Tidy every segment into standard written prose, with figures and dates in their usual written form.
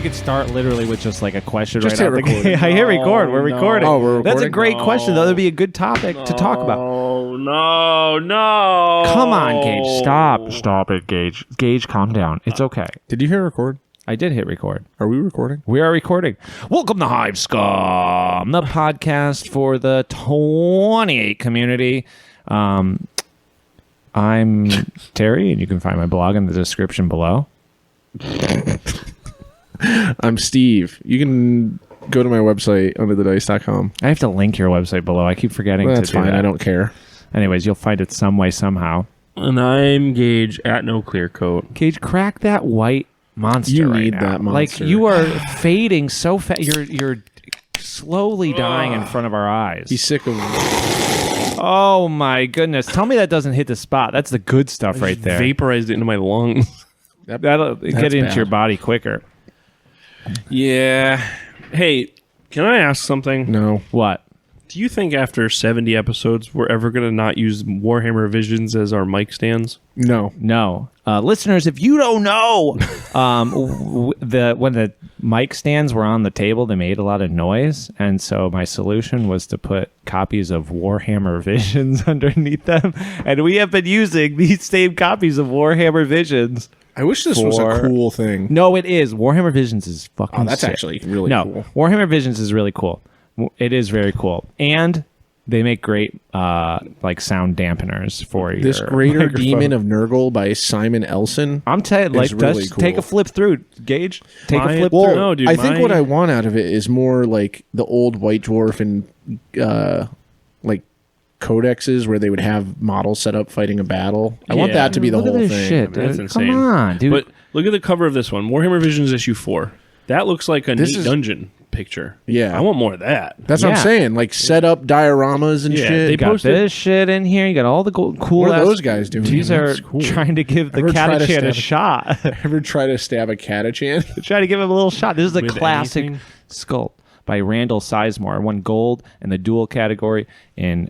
could start literally with just like a question Just right out hit the record. gate. I hit record. We're recording. Oh, we're recording? That's a great question, though. That'd be a good topic to talk about. No. Come on, Gage. Stop it, Gage. Gage, calm down. It's okay. Did you hit record? I did hit record. Are we recording? We are recording. Welcome to Hive Scum, the podcast for the 28 community. I'm Terry, and you can find my blog in the description below. I'm Steve. You can go to my website, underthedice.com. I have to link your website below. I keep forgetting Well, to that's do fine. that. I don't care. Anyways, you'll find it some way, somehow. And I'm Gage at No Clear Coat. Gage, crack that white monster You right need now. that monster. Like, you are fading so fast. You're slowly dying in front of our eyes. He's sick of Oh, my goodness. Tell me that doesn't hit the spot. That's the good stuff right there. Vaporized it into my lungs. That'll get into your body quicker. Yeah. Hey, can I ask something? No. What? Do you think after 70 episodes we're ever going to not use Warhammer Visions as our mic stands? No. No. Listeners, if you don't know, when the mic stands were on the table, they made a lot of noise. And so my solution was to put copies of Warhammer Visions underneath them. And we have been using these same copies of Warhammer Visions. I wish this was a cool thing. No, it is. Warhammer Visions is fucking Oh, that's sick. actually really cool. Warhammer Visions is really cool. It is very cool. And they make great like sound dampeners for This your Greater microphone. Demon of Nurgle by Simon Elson. I'm telling you, like, really let's cool. take a flip through, Gage. Take a flip Well, through. No, dude, I think my- what I want out of it is more like the old White Dwarf and like codexes where they would have models set up fighting a battle. I want Yeah. that to be the Look whole at this thing. shit, That's dude. insane. Come on, dude. But look at the cover of this one. Warhammer Visions issue 4. That looks like a neat dungeon picture. Yeah. I want more of that. That's what Yeah. I'm saying. Like set up dioramas and Yeah, shit. they you got posted- this shit in here. You got all the cool. What are ass- those guys doing? These Man, are that's cool. trying to give the Ever try to Catachan a stab- shot. Ever try to stab a Catachan? Try to give him a little shot. This is a With classic anything? sculpt by Randall Sizemore. Won gold in the dual category in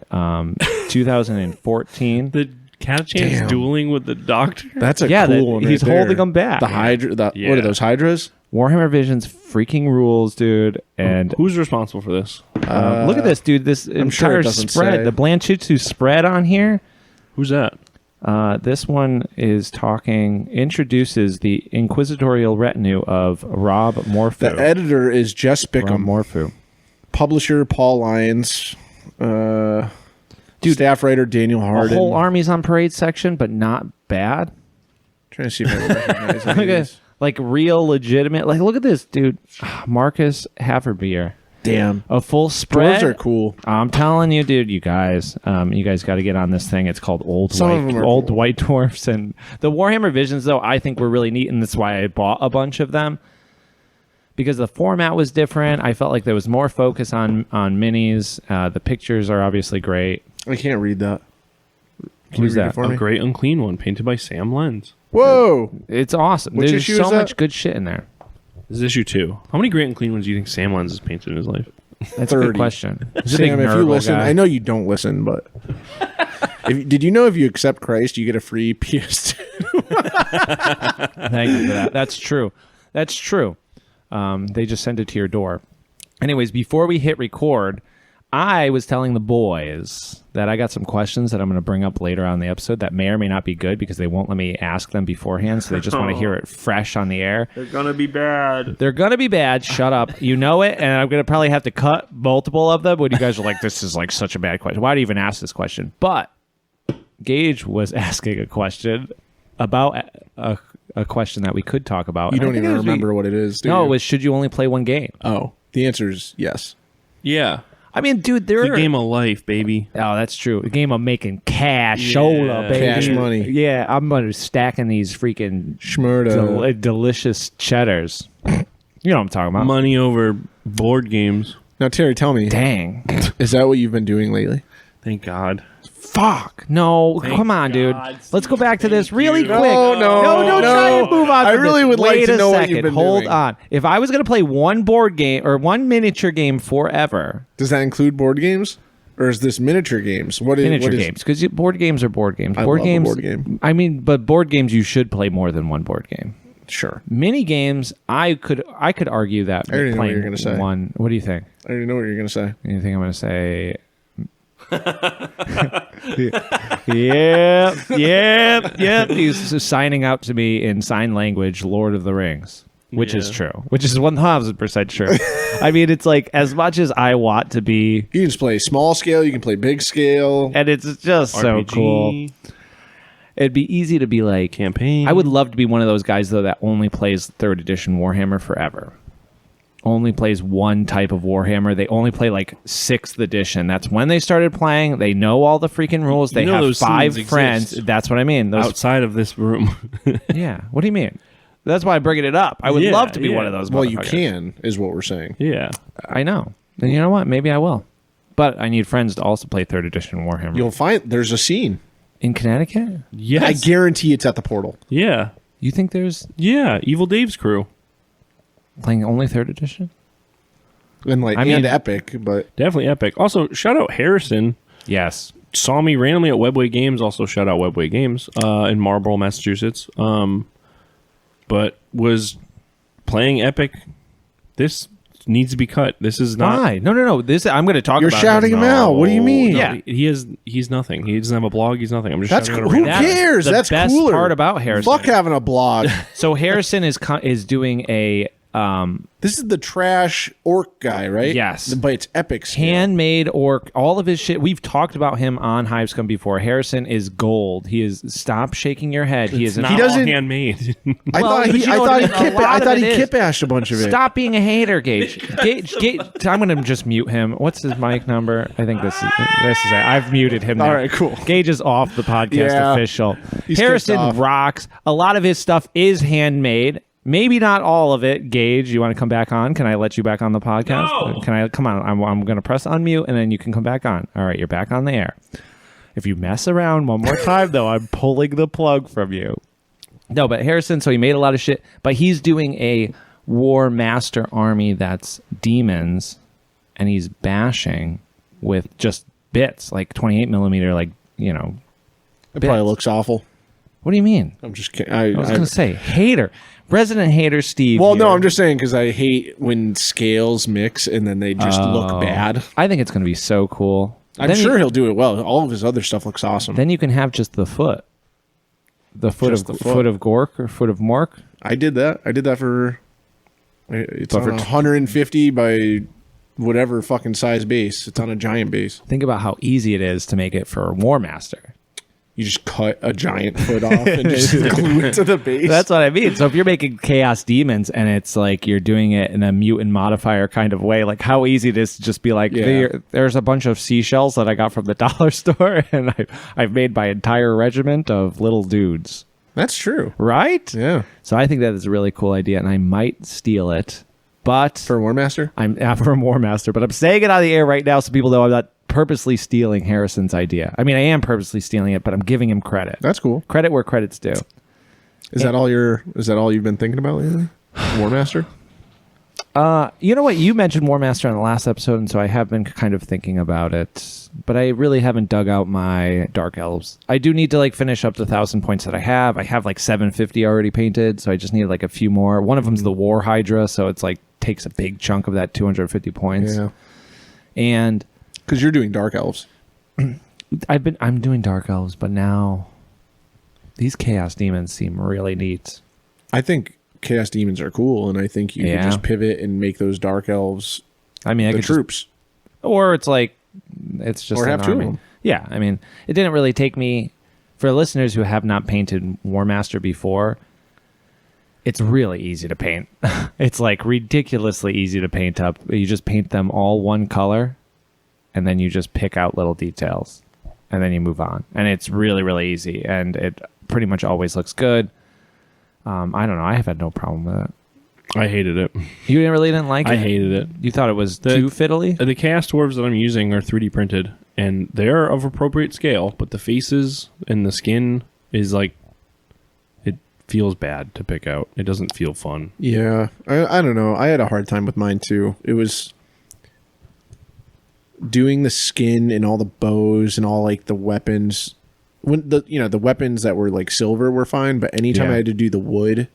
2014. The Catachan's Damn. dueling with the Doctor. That's a Yeah, cool one. he's right there. holding them back. The Hydra. What Yeah. are those Hydras? Warhammer Visions freaking rules, dude. And Who's responsible for this? look at this, dude. This sure entire it doesn't spread, say. the Blanchitsu spread on here. Who's that? This one introduces the inquisitorial retinue of Rob Morphew. The editor is Jess Rob Bickham. Morphew. Publisher Paul Lyons. Staff writer Daniel A Harden. whole armies on parade section, but not bad. Trying to see if I recognize Look any of at these. like real legitimate. Like, look at this, dude. Marcus Haverbeer. Damn. A full spread. Dwarves are cool. I'm telling you, dude. You guys got to get on this thing. It's called Some of them are cool. White Dwarfs, and the Warhammer Visions. Though I think were really neat, and that's why I bought a bunch of them because the format was different. I felt like there was more focus on minis. The pictures are obviously great. I can't read that. Can Who's you read that? it for A me? great unclean one painted by Sam Lenz. Whoa. It's awesome. Which There's issue so is that? much good shit in there. This is issue 2. How many great unclean ones do you think Sam Lenz has painted in his life? That's a good 30. question. He's a big Sam, if you Nurgle listen, guy. I know you don't listen, but did you know if you accept Christ, you get a free PS2? Thank you for that. That's true. That's true. They just send it to your door. Anyways, before we hit record, I was telling the boys that I got some questions that I'm going to bring up later on in the episode that may or may not be good because they won't let me ask them beforehand, so they just want to hear it fresh on the air. They're gonna be bad. They're going to be bad. Shut up. You know it, and I'm going to probably have to cut multiple of them when you guys are like, this is like such a bad question. Why do you even ask this question? But Gage was asking a question about a question that we could talk about. You And I don't think even it was remember what it is, do No, you? it was should you only play one game? Oh, the answer is yes. Yeah. I mean, dude, there The are... game of life, baby. Oh, that's true. A game of making cash, Yeah. shola, baby. Cash money. Yeah, I'm going to stacking these freaking Schmurda. delicious cheddars. You know what I'm talking about. Money over board games. Now, Terry, tell me, Dang. is that what you've been doing lately? Thank God. Fuck. No, Thank come on, dude. God, Let's go back to this thank really you. quick. No, don't try and move on. I from really this. would like Wait to a know what second. you've been Hold doing. on. If I was going to play one board game or one miniature game forever, Does that include board games? Or is this miniature games? miniature games, because board games are board games. I Board love a games. board game. I mean, but board games you should play more than one board game. Sure. Mini games, I could argue that I already know what playing you're gonna say. one. What do you think? I already know what you're going to say. You think I'm going to say? Yep. He's signing out to me in sign language, Lord of the Rings, which is true. Which is 1,000% true. I mean, it's like as much as I want to be, You can just play small scale. You can play big scale. and it's just so RPG, cool. It'd be easy to be like campaign. I would love to be one of those guys though that only plays 3rd edition Warhammer forever. Only plays one type of Warhammer. They only play like 6th edition. That's when they started playing. They know all the freaking rules. They know have those 5 scenes friends. exist. That's what I mean. Those, outside of this room. yeah. What do you mean? That's why I'm bringing it up. I would Yeah, love to be yeah. one of those. Well, you motherfuckers. can, is what we're saying. Yeah. I know. And you know what? Maybe I will. But I need friends to also play 3rd edition Warhammer. You'll find there's a scene. In Connecticut? Yes. I guarantee it's at the portal. Yeah. You think there's Yeah. Evil Dave's crew. playing only 3rd edition? And like I mean- and epic, but Definitely epic. Also, shout out Harrison. Yes. Saw me randomly at Webway Games. Also, shout out Webway Games in Marlborough, Massachusetts. But was playing epic. This needs to be cut. This is not. Why? No. This I'm going to talk you're about shouting him out. What do you mean? Yeah. He's nothing. He doesn't have a blog. He's nothing. I'm just That's shouting cool. out Who random- cares? the That's best cooler. part about Harrison. Fuck having a blog. So Harrison is doing a This is the trash orc guy, right? Yes. But it's epic scale. handmade orc, all of his shit. We've talked about him on Hivescom before. Harrison is gold. He is. Stop shaking your head. He is. Not He doesn't- all handmade. I Well, thought but he, you know I what thought I he mean? A kip, lot I of thought it he is. kip-ashed a bunch of it. Stop being a hater, Gage. Gage. I'm going to just mute him. What's his mic number? I think this is it. I've muted him now. All right, cool. Gage is off the podcast Yeah. official. He's Harrison kicked off. rocks. A lot of his stuff is handmade. Maybe not all of it. Gage, you want to come back on? Can I let you back on the podcast? No. Can I come on? I'm going to press unmute and then you can come back on. All right, you're back on the air. If you mess around one more time, though, I'm pulling the plug from you. No, but Harrison, so he made a lot of shit, but he's doing a War Master army that's demons, and he's bashing with just bits, like 28 millimeter, like, you know. It probably bits. looks awful. What do you mean? I'm just kidding. I was going to say, hater. Resident hater Steve. Well, no, here. I'm just saying because I hate when scales mix and then they just look bad. I think it's going to be so cool. I'm Then sure you, he'll do it well. All of his other stuff looks awesome. Then you can have just the foot. The foot Just of the foot. foot of Gork or foot of Mork. I did that. I did that for it's But on for 150 by whatever fucking size base. It's on a giant base. Think about how easy it is to make it for War Master. You just cut a giant foot off and just glue it to the base. That's what I mean. So if you're making Chaos Demons and it's like you're doing it in a mutant modifier kind of way, like how easy it is to just be like, Yeah. there's a bunch of seashells that I got from the dollar store and I've made my entire regiment of little dudes. That's true. Right? Yeah. So I think that is a really cool idea and I might steal it. But For War Master? I'm for War Master, but I'm saying it on the air right now so people know I'm not purposely stealing Harrison's idea. I mean, I am purposely stealing it, but I'm giving him credit. That's cool. Credit where credit's due. Is that all you've been thinking about lately? War Master? You know what? You mentioned War Master on the last episode, and so I have been kind of thinking about it, but I really haven't dug out my Dark Elves. I do need to like finish up the 1,000 points that I have. I have like 750 already painted, so I just need like a few more. One of them's the War Hydra, so it's like takes a big chunk of that 250 points. Yeah. And Because you're doing Dark Elves. I'm doing Dark Elves, but now these Chaos Demons seem really neat. I think Chaos Demons are cool, and I think you Yeah. could just pivot and make those Dark Elves I mean, I the could just, troops. or it's like it's just Or an have two of army. them. Yeah, I mean, it didn't really take me. For listeners who have not painted War Master before, it's really easy to paint. It's like ridiculously easy to paint up. You just paint them all one color, and then you just pick out little details, and then you move on. And it's really, really easy, and it pretty much always looks good. I don't know. I have had no problem with it. I hated it. You didn't like it? I hated it. You thought it was too fiddly? The Chaos Dwarves that I'm using are 3D printed, and they're of appropriate scale, but the faces and the skin is like, it feels bad to pick out. It doesn't feel fun. Yeah. I don't know. I had a hard time with mine, too. It was doing the skin and all the bows and all like the weapons. When the weapons that were like silver were fine, but anytime Yeah. I had to do the wood,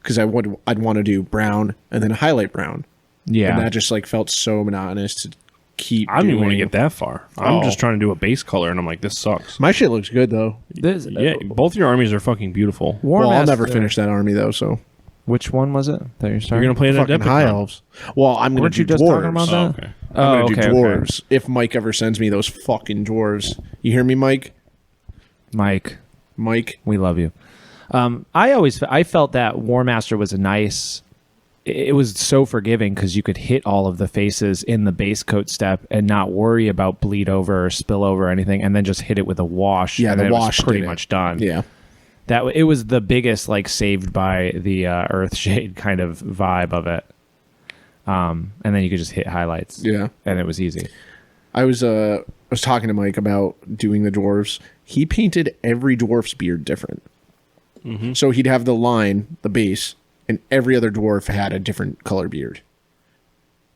because I'd want to do brown and then highlight brown. Yeah. And that just like felt so monotonous to keep I don't even want to doing. get that far. I'm just trying to do a base color, and I'm like, this sucks. My shit looks good though. Yeah, both your armies are fucking beautiful. Well, I'll never finish that army though. So Which one was it that you're starting? You're gonna play an fucking Epic high now. elves. Well, I'm gonna Weren't do you just dwarves. talking about that? Okay. I'm gonna do okay. dwarves if Mike ever sends me those fucking dwarves. You hear me, Mike? Mike, Mike. we love you. I felt that War Master was a nice. It was so forgiving because you could hit all of the faces in the base coat step and not worry about bleed over or spill over or anything, and then just hit it with a wash. Yeah, and the then wash it was pretty did it. much done. Yeah. That it was the biggest like saved by the Earthshade kind of vibe of it. And then you could just hit highlights. Yeah. And it was easy. I was talking to Mike about doing the dwarves. He painted every dwarf's beard different. Mm-hmm. So he'd have the line, the base, and every other dwarf had a different color beard.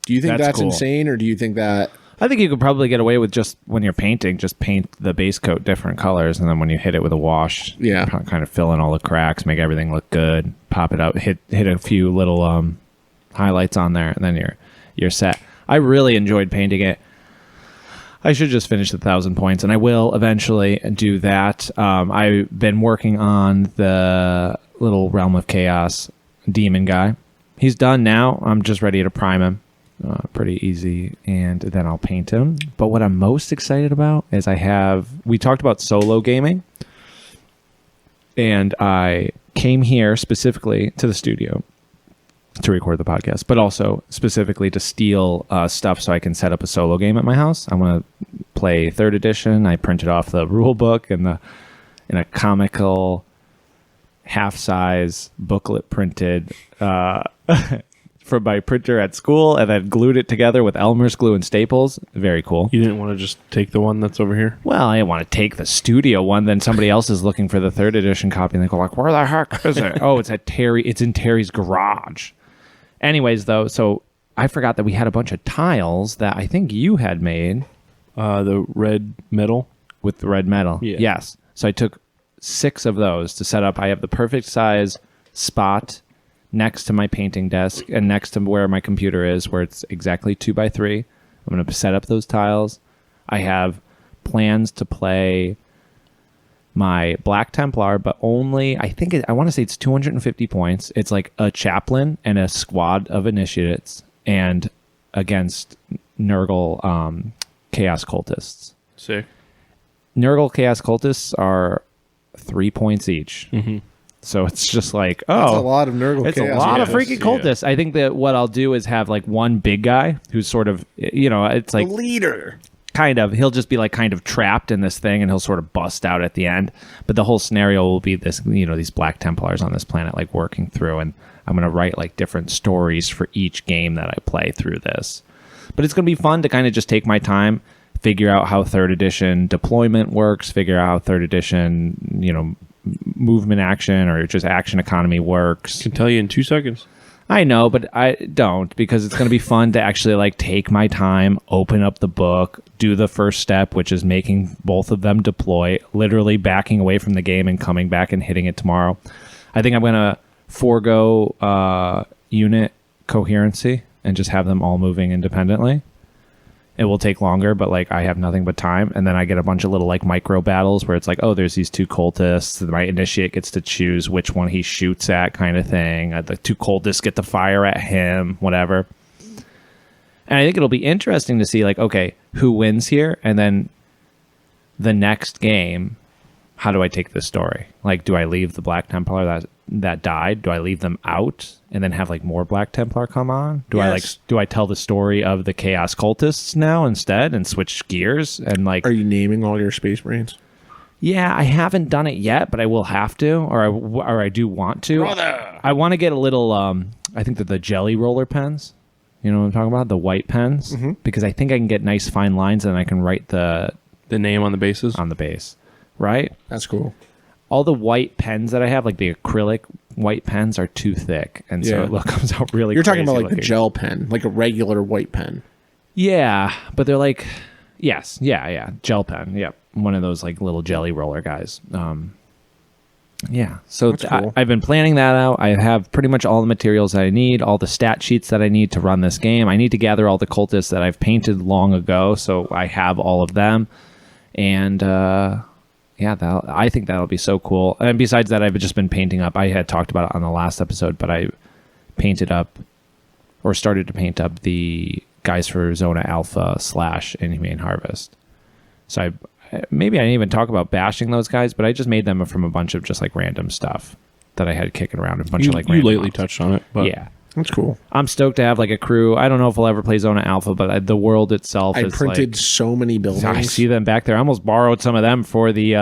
Do you think that's cool. insane, or do you think that... I think you could probably get away with just when you're painting, just paint the base coat different colors, and then when you hit it with a wash, Yeah. kind of fill in all the cracks, make everything look good, pop it out, hit a few little highlights on there, and then you're set. I really enjoyed painting it. I should just finish the 1,000 points, and I will eventually do that. I've been working on the little Realm of Chaos demon guy. He's done now. I'm just ready to prime him. Pretty easy, and then I'll paint him. But what I'm most excited about is we talked about solo gaming, and I came here specifically to the studio to record the podcast, but also specifically to steal stuff so I can set up a solo game at my house. I want to play 3rd edition. I printed off the rule book in a comical half-size booklet printed from my printer at school, and then glued it together with Elmer's glue and staples. Very cool. You didn't want to just take the one that's over here? Well, I didn't want to take the studio one. Then somebody else is looking for the 3rd edition copy, and they go like, "Where the heck is it?" Oh, it's at Terry. It's in Terry's garage. Anyways, though, so I forgot that we had a bunch of tiles that I think you had made The red metal. with the red metal. Yeah. Yes. So I took 6 of those to set up. I have the perfect size spot next to my painting desk and next to where my computer is, where it's exactly 2x3. I'm going to set up those tiles. I have plans to play my Black Templar, but only, I want to say it's 250 points. It's like a chaplain and a squad of initiates, and against Nurgle Chaos Cultists. Sick. Nurgle Chaos Cultists are 3 points each. Mm-hmm. So it's just like, That's a oh, lot of Nurgle it's chaos. a lot of Yes, freaking cultists. I think that what I'll do is have like one big guy who's sort of, it's like The leader. kind of, he'll just be like kind of trapped in this thing, and he'll sort of bust out at the end. But the whole scenario will be this, these Black Templars on this planet like working through, and I'm going to write like different stories for each game that I play through this. But it's going to be fun to kind of just take my time, figure out how 3rd edition deployment works, figure out how 3rd edition, movement action or just action economy works. Can tell you in 2 seconds. I know, but I don't, because it's going to be fun to actually like take my time, open up the book, do the first step, which is making both of them deploy, literally backing away from the game and coming back and hitting it tomorrow. I think I'm going to forego unit coherency and just have them all moving independently. It will take longer, but like I have nothing but time, and then I get a bunch of little like micro battles where it's like, oh, there's these 2 cultists. My initiate gets to choose which one he shoots at, kind of thing. The 2 cultists get to fire at him, whatever. And I think it'll be interesting to see like, okay, who wins here, and then the next game, how do I take this story? Like, do I leave the Black Templar that died? Do I leave them out and then have like more Black Templar come on? Do I tell the story of the Chaos Cultists now instead and switch gears and like? Are you naming all your space brains? Yeah, I haven't done it yet, but I will have to, or I do want to. Brother! I want to get a little. I think that the jelly roller pens. You know what I'm talking about? The white pens, because I think I can get nice fine lines and I can write the name on the bases. on the base, right? That's cool. All the white pens that I have, like the acrylic white pens, are too thick, and so Yeah. it comes out really. You're talking about crazy like the looking. gel pen, like a regular white pen. Yeah, but they're like, yes, yeah, gel pen, yep, one of those like little jelly roller guys. Yeah, so That's cool. I've been planning that out. I have pretty much all the materials that I need, all the stat sheets that I need to run this game. I need to gather all the cultists that I've painted long ago, so I have all of them. And I think that'll be so cool. And besides that, I've just been painting up. I had talked about it on the last episode, but I painted up or started to paint up the guys for Zona Alpha / Inhumane Harvest. So maybe I didn't even talk about bashing those guys, but I just made them from a bunch of just like random stuff that I had kicking around. A bunch of like you random lately mobs. touched on it, but Yeah. That's cool. I'm stoked to have like a crew. I don't know if we'll ever play Zona Alpha, but the world itself I is printed like, so many buildings. I see them back there. I almost borrowed some of them for the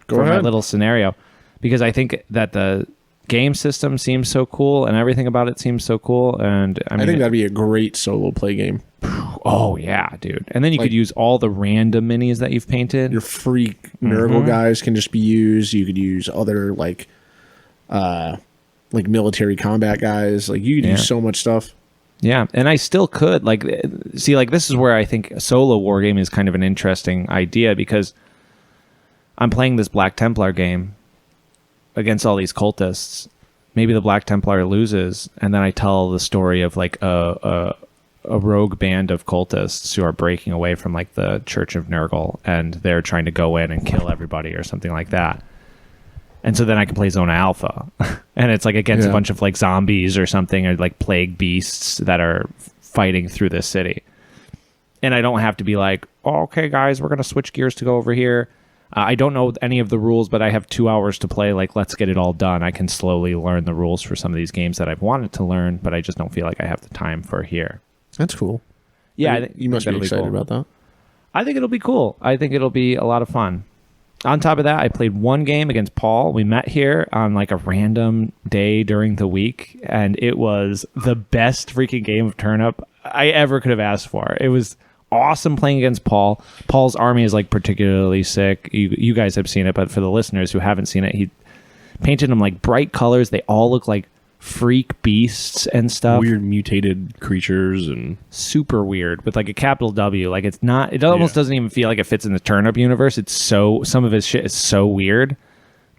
for my ahead. little scenario because I think that the game system seems so cool and everything about it seems so cool. And I mean, think that'd be a great solo play game. oh yeah, dude. And then you Like- could use all the random minis that you've painted. Your freak Nurgle guys can just be used. You could use other like military combat guys. Like you could Yeah. use so much stuff. Yeah, and I still could see this is where I think a solo war game is kind of an interesting idea because I'm playing this Black Templar game against all these cultists. Maybe the Black Templar loses, and then I tell the story of like a rogue band of cultists who are breaking away from like the Church of Nurgle, and they're trying to go in and kill everybody or something like that. And so then I can play Zona Alpha, and it's like against a Yeah. bunch of like zombies or something, or like plague beasts that are fighting through this city. And I don't have to be like, oh, okay, guys, we're going to switch gears to go over here. I don't know any of the rules, but I have 2 hours to play. Like, let's get it all done. I can slowly learn the rules for some of these games that I've wanted to learn, but I just don't feel like I have the time for here. That's cool. Yeah, I you, think you must be that'll excited cool. about that. I think it'll be cool. I think it'll be a lot of fun. On top of that, I played one game against Paul. We met here on like a random day during the week, and it was the best freaking game of Turnip I ever could have asked for. It was awesome playing against Paul. Paul's army is like particularly sick. You guys have seen it, but for the listeners who haven't seen it, he painted them like bright colors. They all look like freak beasts and stuff. weird mutated creatures and Super weird with like a capital W. Like it almost doesn't even feel like it fits in the Turnip universe. It's so, some of his shit is so weird,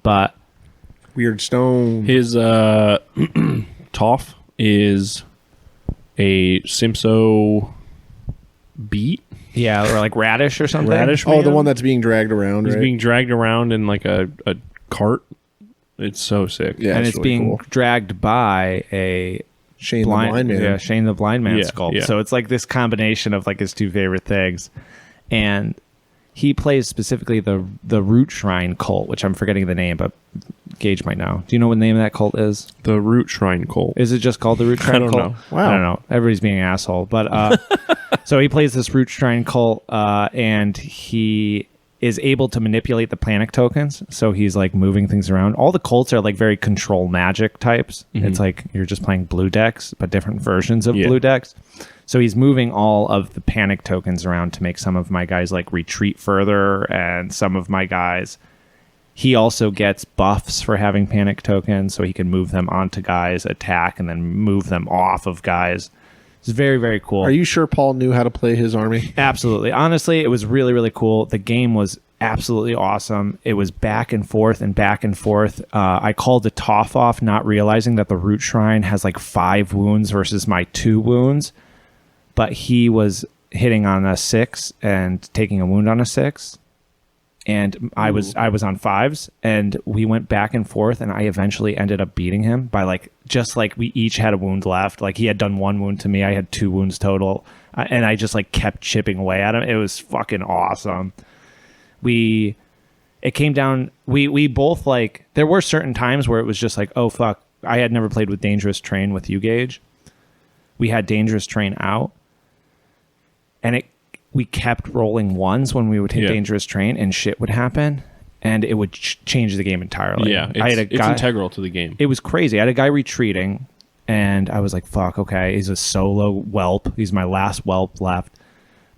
but Weird stone. his Toph is a Simpso beet. yeah, or like radish or something. Radish Oh, the man? one that's being dragged around, He's right? being dragged around in like a cart. It's so sick. Yeah, and it's it's really being cool. dragged by a Shane the Blind Man. Yeah, Shane the Blind Man Yeah, sculpt. yeah. So it's like this combination of like his two favorite things. And he plays specifically the Root Shrine cult, which I'm forgetting the name, but Gage might know. Do you know what the name of that cult is? The Root Shrine Cult. Is it just called the Root Shrine don't cult? know. Wow. I don't know. Everybody's being an asshole. But so he plays this Root Shrine cult, and he is able to manipulate the planet tokens. So he's like moving things around. All the cults are like very control magic types. It's like you're just playing blue decks, but different versions of Yeah. blue decks. So he's moving all of the panic tokens around to make some of my guys like retreat further, and some of my guys, he also gets buffs for having panic tokens, so he can move them onto guys, attack, and then move them off of guys. It's very, very cool. Are you sure Paul knew how to play his army? Absolutely. Honestly, it was really, really cool. The game was absolutely awesome. It was back and forth and back and forth. I called the Toph off, not realizing that the Root Shrine has like 5 wounds versus my 2 wounds. But he was hitting on a 6 and taking a wound on a 6. And I was on 5s, and we went back and forth, and I eventually ended up beating him by like just like we each had a wound left. Like he had done 1 wound to me, I had 2 wounds total, and I just like kept chipping away at him. It was fucking awesome. It came down. We both like, there were certain times where it was just like, oh fuck, I had never played with Dangerous Train with you, Gage. We had Dangerous Train out, and we kept rolling 1s when we would hit Yeah. Dangerous Train, and shit would happen, and it would change the game entirely. Yeah, I had a it's guy, integral to the game. it was crazy. I had a guy retreating, and I was like, fuck, okay, he's a solo whelp. He's my last whelp left.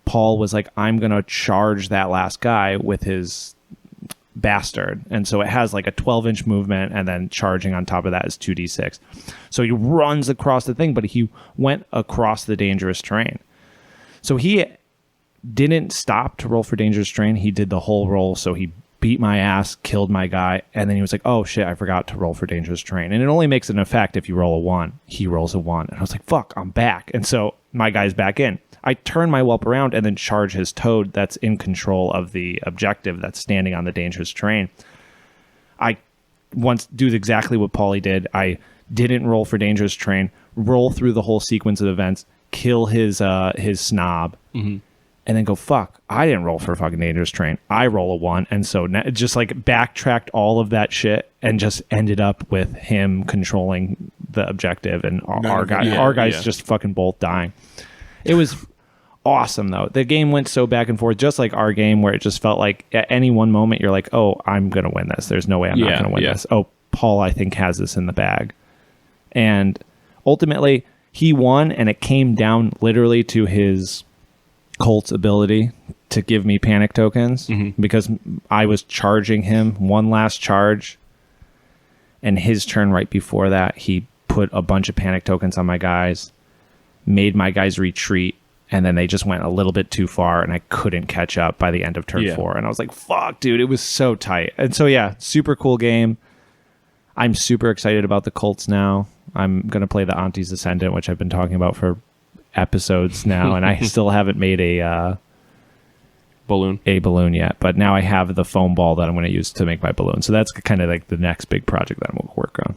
Paul was like, I'm going to charge that last guy with his bastard. And so it has like a 12-inch movement, and then charging on top of that is 2d6. So he runs across the thing, but he went across the Dangerous Train. So he didn't stop to roll for Dangerous Train. He did the whole roll, so he beat my ass, killed my guy, and then he was like, oh shit, I forgot to roll for dangerous terrain. And it only makes an effect if you roll a 1. He rolls a 1. And I was like, fuck, I'm back. And so my guy's back in. I turn my whelp around and then charge his toad that's in control of the objective that's standing on the dangerous terrain. I once do exactly what Paulie did. I didn't roll for dangerous terrain, roll through the whole sequence of events, kill his snob, and then go, fuck, I didn't roll for fucking dangerous terrain. I roll a 1. And so just like backtracked all of that shit and just ended up with him controlling the objective and our guys just fucking both dying. It was awesome, though. The game went so back and forth, just like our game, where it just felt like at any one moment you're like, oh, I'm going to win this. There's no way I'm not going to win this. Oh, Paul, I think, has this in the bag. And ultimately, he won, and it came down literally to his Colt's ability to give me panic tokens because I was charging him one last charge, and his turn right before that, he put a bunch of panic tokens on my guys, made my guys retreat, and then they just went a little bit too far, and I couldn't catch up by the end of turn 4. And I was like, fuck, dude, it was so tight. And so, yeah, super cool game. I'm super excited about the Colts now. I'm going to play the Auntie's Ascendant, which I've been talking about for episodes now, and I still haven't made a balloon yet. But now I have the foam ball that I'm going to use to make my balloon. So that's kind of like the next big project that I'm going to work on.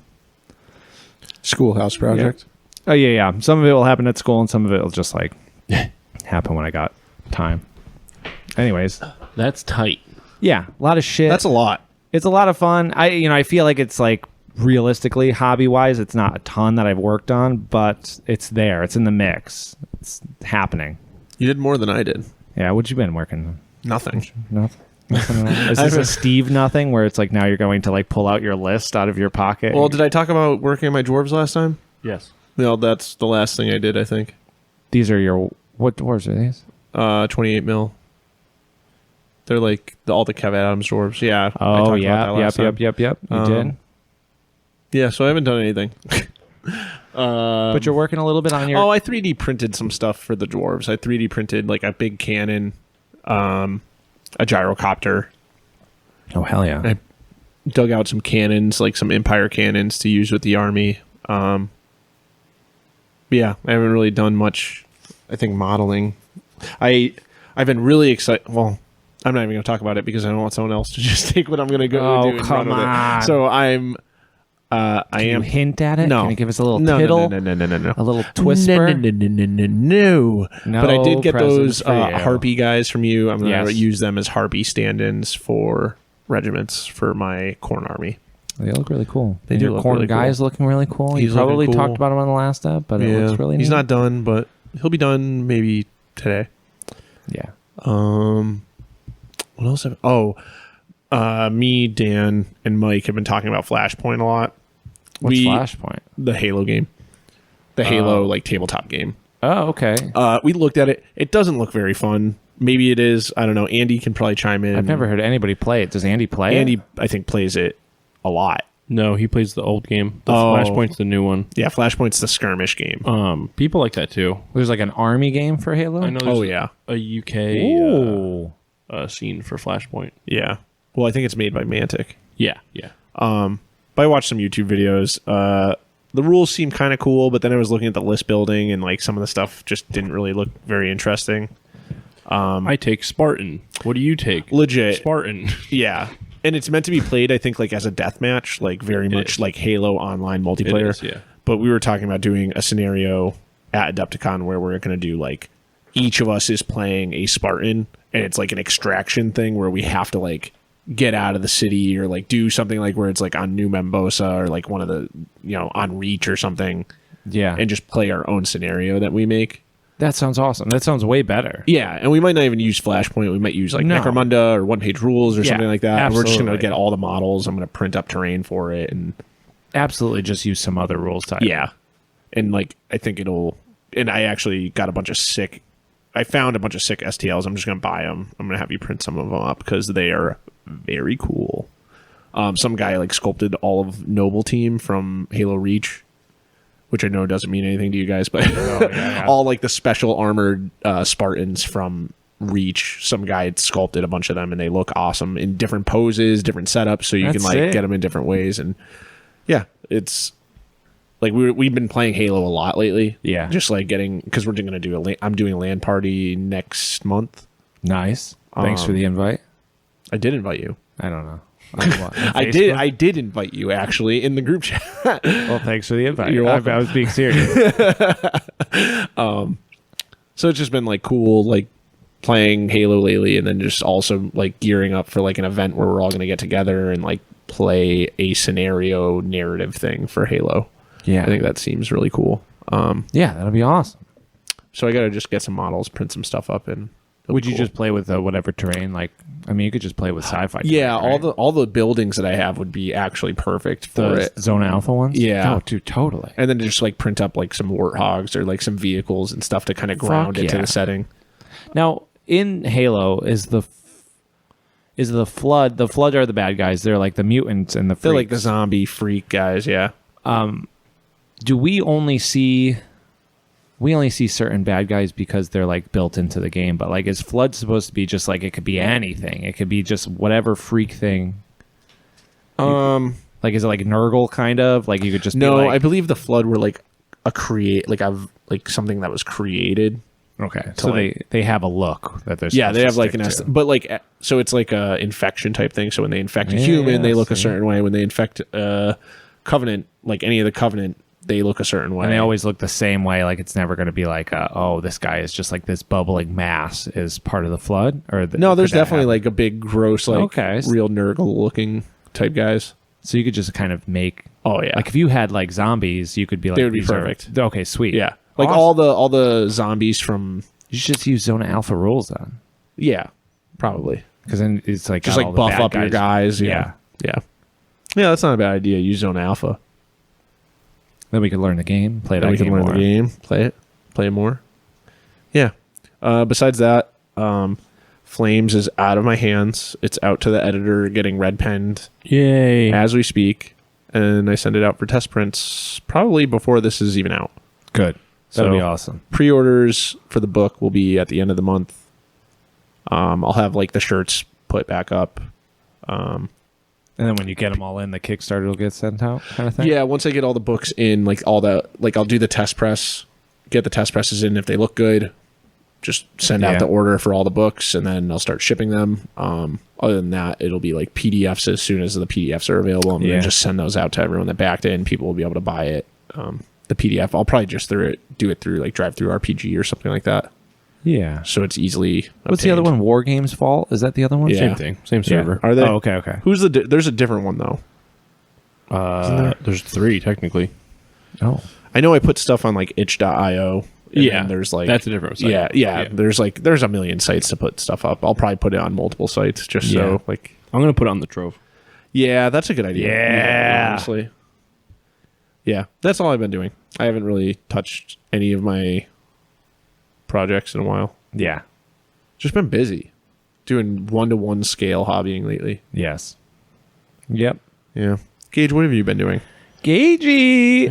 Schoolhouse project. Oh, yeah. Some of it will happen at school, and some of it will just like happen when I got time. Anyways. That's tight. Yeah, a lot of shit. That's a lot. It's a lot of fun. I feel like it's like realistically, hobby-wise, it's not a ton that I've worked on, but it's there. It's in the mix. It's happening. You did more than I did. Yeah, what you been working on? Nothing. Nothing. Is this a Steve nothing where it's like now you're going to like pull out your list out of your pocket? Well, did I talk about working on my dwarves last time? Yes. No, that's the last thing I did, I think. These are your... What dwarves are these? 28 mil. They're like all the Kev Adams dwarves. Yeah. Oh, yeah. Yep. You did? Yeah, so I haven't done anything. But you're working a little bit on your... Oh, I 3D printed some stuff for the dwarves. I 3D printed like a big cannon, a gyrocopter. Oh, hell yeah. I dug out some cannons, like some Empire cannons to use with the army. Yeah, I haven't really done much, I think, modeling. I've been really excited. Well, I'm not even going to talk about it because I don't want someone else to just take what I'm going to go do and run with it. So I'm... Can you hint at it? No. Can you give us a little tittle? No. A little twisper? No. But I did get those presents for you. Harpy guys from you. I'm going to use them as Harpy stand-ins for regiments for my Corn army. They look really cool. They and do your look Corn really guy cool. is looking really cool. He's You probably looking cool. talked about him on the last step, but it looks really neat. He's not done, but he'll be done maybe today. Yeah. What else? Me, Dan, and Mike have been talking about Flashpoint a lot. What's Flashpoint? The Halo game. The Halo like tabletop game. Oh, okay. We looked at it. It doesn't look very fun. Maybe it is. I don't know. Andy can probably chime in. I've never heard anybody play it. Does Andy play Andy, it? I think, plays it a lot. No, he plays the old game. The Flashpoint's the new one. Yeah, Flashpoint's the skirmish game. People like that too. There's like an army game for Halo? I know there's a UK scene for Flashpoint. Yeah. Well, I think it's made by Mantic. Yeah. But I watched some YouTube videos. The rules seem kind of cool, but then I was looking at the list building and like some of the stuff just didn't really look very interesting. I take Spartan. What do you take? Legit. Spartan. Yeah. And it's meant to be played, I think, like as a deathmatch, like very much like Halo online multiplayer. It is, yeah. But we were talking about doing a scenario at Adepticon where we're going to do like each of us is playing a Spartan, and it's like an extraction thing where we have to like get out of the city or like do something like where it's like on New Membosa or like one of the, on Reach or something. Yeah. And just play our own scenario that we make. That sounds awesome. That sounds way better. Yeah, and we might not even use Flashpoint. We might use like Necromunda or one-page rules or something like that. And we're just going to get all the models. I'm going to print up terrain for it and absolutely just use some other rules type. Yeah, and like I think it'll. And I actually got a bunch of sick. I found a bunch of sick STLs. I'm just going to buy them. I'm going to have you print some of them up because they are very cool. Some guy like sculpted all of Noble Team from Halo Reach, which I know doesn't mean anything to you guys, but all like the special armored Spartans from Reach. Some guy had sculpted a bunch of them, and they look awesome in different poses, different setups, so you That's can like sick. get them in different ways. And yeah, it's like we've been playing Halo a lot lately. Yeah. just like getting, because we're going to do I'm doing a LAN party next month. Nice. Thanks for the invite. I did invite you. I don't know. On what, on I Facebook? did invite you actually in the group chat. Well, thanks for the invite. You're welcome. I was being serious. So it's just been like cool, like playing Halo lately, and then just also like gearing up for like an event where we're all going to get together and like play a scenario narrative thing for Halo. Yeah. I think that seems really cool. Yeah, that'll be awesome. So I got to just get some models, print some stuff up, and it'll Would be you cool. just play with whatever terrain? Like, I mean, you could just play with sci-fi. Yeah, terrain, right? all the buildings that I have would be actually perfect for the it. Zona Alpha ones. Yeah. Oh, dude, totally. And then just like print up like some warthogs or like some vehicles and stuff to kind of ground it to yeah. the setting. Now, in Halo, is the Flood? The Flood are the bad guys. They're like the mutants and the freaks. They're like the zombie freak guys, yeah. Do we only see certain bad guys because they're like built into the game? But like, is Flood supposed to be just like, it could be anything? It could be just whatever freak thing. Like, is it like Nurgle kind of? Like, you could just No, be I like, believe the Flood were like like something that was created. okay, so like- they have a look that they're Yeah, supposed they to have like stick an to. but like so it's like a infection type thing. So when they infect a Yeah, human, they look a see. certain way. When they infect Covenant, like any of the Covenant, they look a certain way. And they always look the same way. Like, it's never going to be like, oh, this guy is just like this bubbling mass is part of the Flood. Or No, there's could that definitely happen? like a big, gross, like Okay. real Nurgle looking type guys. So you could just kind of make. Oh yeah, Like, if you had like zombies, you could be like, They would be these are- perfect. okay, sweet. yeah, like Awesome. all the zombies from You should just use Zona Alpha rules then, yeah, probably because then it's like just got like all the buff bad up your guys. Yeah. Yeah, that's not a bad idea. Use Zona Alpha. Then we could learn the game, play Then that we game can learn more. the game, play it more. Yeah. Besides that, Flames is out of my hands. It's out to the editor, getting red penned Yay. as we speak, and I send it out for test prints probably before this is even out. Good. That'll So- be awesome. Pre-orders for the book will be at the end of the month. I'll have like the shirts put back up. And then when you get them all in, the Kickstarter will get sent out, kind of thing. Yeah, once I get all the books in, like all the, like I'll do the test press, get the test presses in. If they look good, just send out Yeah. the order for all the books, and then I'll start shipping them. Other than that, it'll be like PDFs as soon as the PDFs are available. I'm Yeah. gonna just send those out to everyone that backed it, and people will be able to buy it. The PDF, I'll probably just do it through like Drive Through RPG or something like that, Yeah. so it's easily. What's the other obtained. one? War Games Vault? Is that the other one? Yeah. Same thing. Same Yeah. server. Are they? Oh, okay, okay. Who's the? There's a different one though. There's 3 technically. Oh. I know I put stuff on like itch.io. and then there's like that's a different site. Yeah. There's a million sites to put stuff up. I'll probably put it on multiple sites just Yeah. so like. I'm gonna put it on the Trove. Yeah, that's a good idea. Yeah. honestly. Yeah, that's all I've been doing. I haven't really touched any of my projects in a while. Yeah. Just been busy doing 1-to-1 scale hobbying lately. Yes. Yep. Yeah. Gage, what have you been doing? Gagey.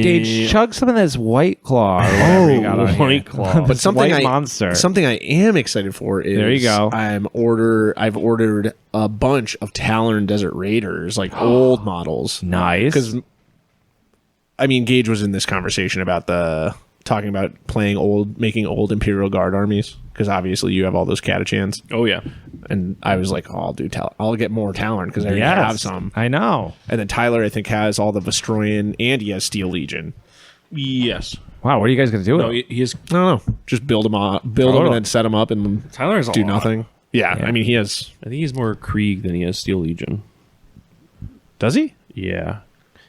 Gage, chug some of this White Claw. Or whatever you got on here. White Claw. This But something white I monster. something I am excited for is There you go. I've ordered a bunch of Talon Desert Raiders, like old models. Nice. Because I mean, Gage was in this conversation about talking about making old Imperial Guard armies, because obviously you have all those Catachans, Oh yeah. and I was like, oh, I'll get more Talon because I already have some. I know. And then Tyler, I think, has all the Vestroyan and he has Steel Legion. Yes. Wow, what are you guys going to do with No, it? he is. I don't know, just build them up, and then set them up and Tyler has a do lot. nothing. Yeah, Yeah. I mean, he has. I think he's more Krieg than he is Steel Legion. Does he? Yeah.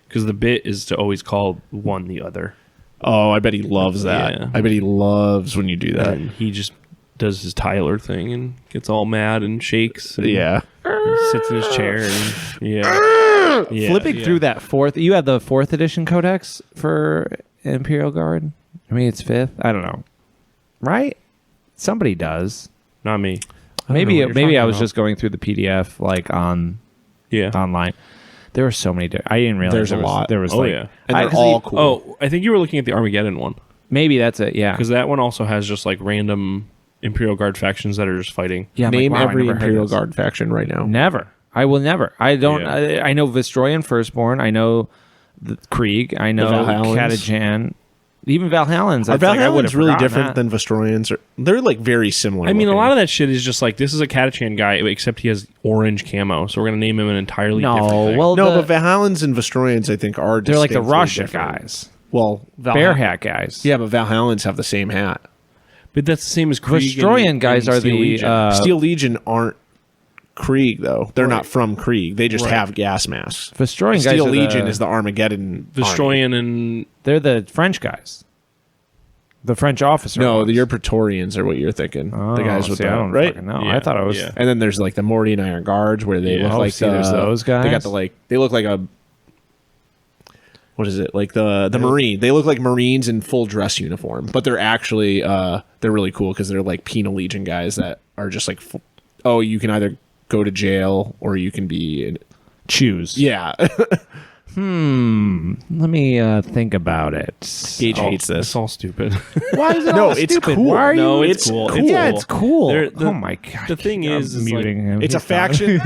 Because the bit is to always call one the other. Oh, I bet he loves that. Yeah. I bet he loves when you do that. And he just does his Tyler thing and gets all mad and shakes. And Yeah. sits in his chair. And, yeah. Flipping through that you had the 4th edition codex for Imperial Guard? I mean, it's 5th? I don't know. Right? Somebody does. Not me. Maybe know what you're I talking was about. just going through the PDF like on Yeah. online. There were so many. I didn't realize There's there a was, lot. There was Oh, like, yeah. And they're 'cause all cool. Oh, I think you were looking at the Armageddon one. maybe that's it. Yeah. Because that one also has just like random Imperial Guard factions that are just fighting. Yeah, I'm Name like, wow, I every never heard Imperial this. Guard faction right now. Never. I will never. I don't. Yeah. I know Vistroyan Firstborn. I know the Krieg. I know Valhallans. Katajan. Even Valhallans. Are that's like, I would Valhallans have really forgotten different that. than Vestroyans? They're like very similar. I mean, a looking. lot of that shit is just like, this is a Catachan guy, except he has orange camo, so we're going to name him an entirely different thing. well, No, the- but Valhallans and Vestroyans, I think, are they're like the distinctly Russia different. guys, Well, bear hat guys. Yeah, but Valhallans have the same hat. But that's the same as Krieg Vistroyan and guys are Steel the Legion. Steel Legion aren't Krieg, though. They're not from Krieg. They just Right. have gas masks. Vistroyan guys. Steel are Legion the, is the Armageddon. army. Vistroyan and... They're the French guys. The French officer. No, ones. your Praetorians are what you're thinking. Oh, the guys with see, the I don't right. fucking know. Yeah, I thought I was. yeah. And then there's like the Morty and Iron Guards where they Yeah. look Oh, like see, there's those guys? They got the like they look like a what is it? Like the Marine. They look like Marines in full dress uniform, but they're actually they're really cool because they're like penal legion guys that are just like oh, you can either go to jail or you can be in, Choose. yeah. Let me think about it. Gage hates It's this. all stupid. Why is it No, all it's stupid? cool. Why are No, you? it's cool. cool. It's Yeah, cool. it's cool. The- Oh my god! the thing I'm is muting him. It's a He's done. faction.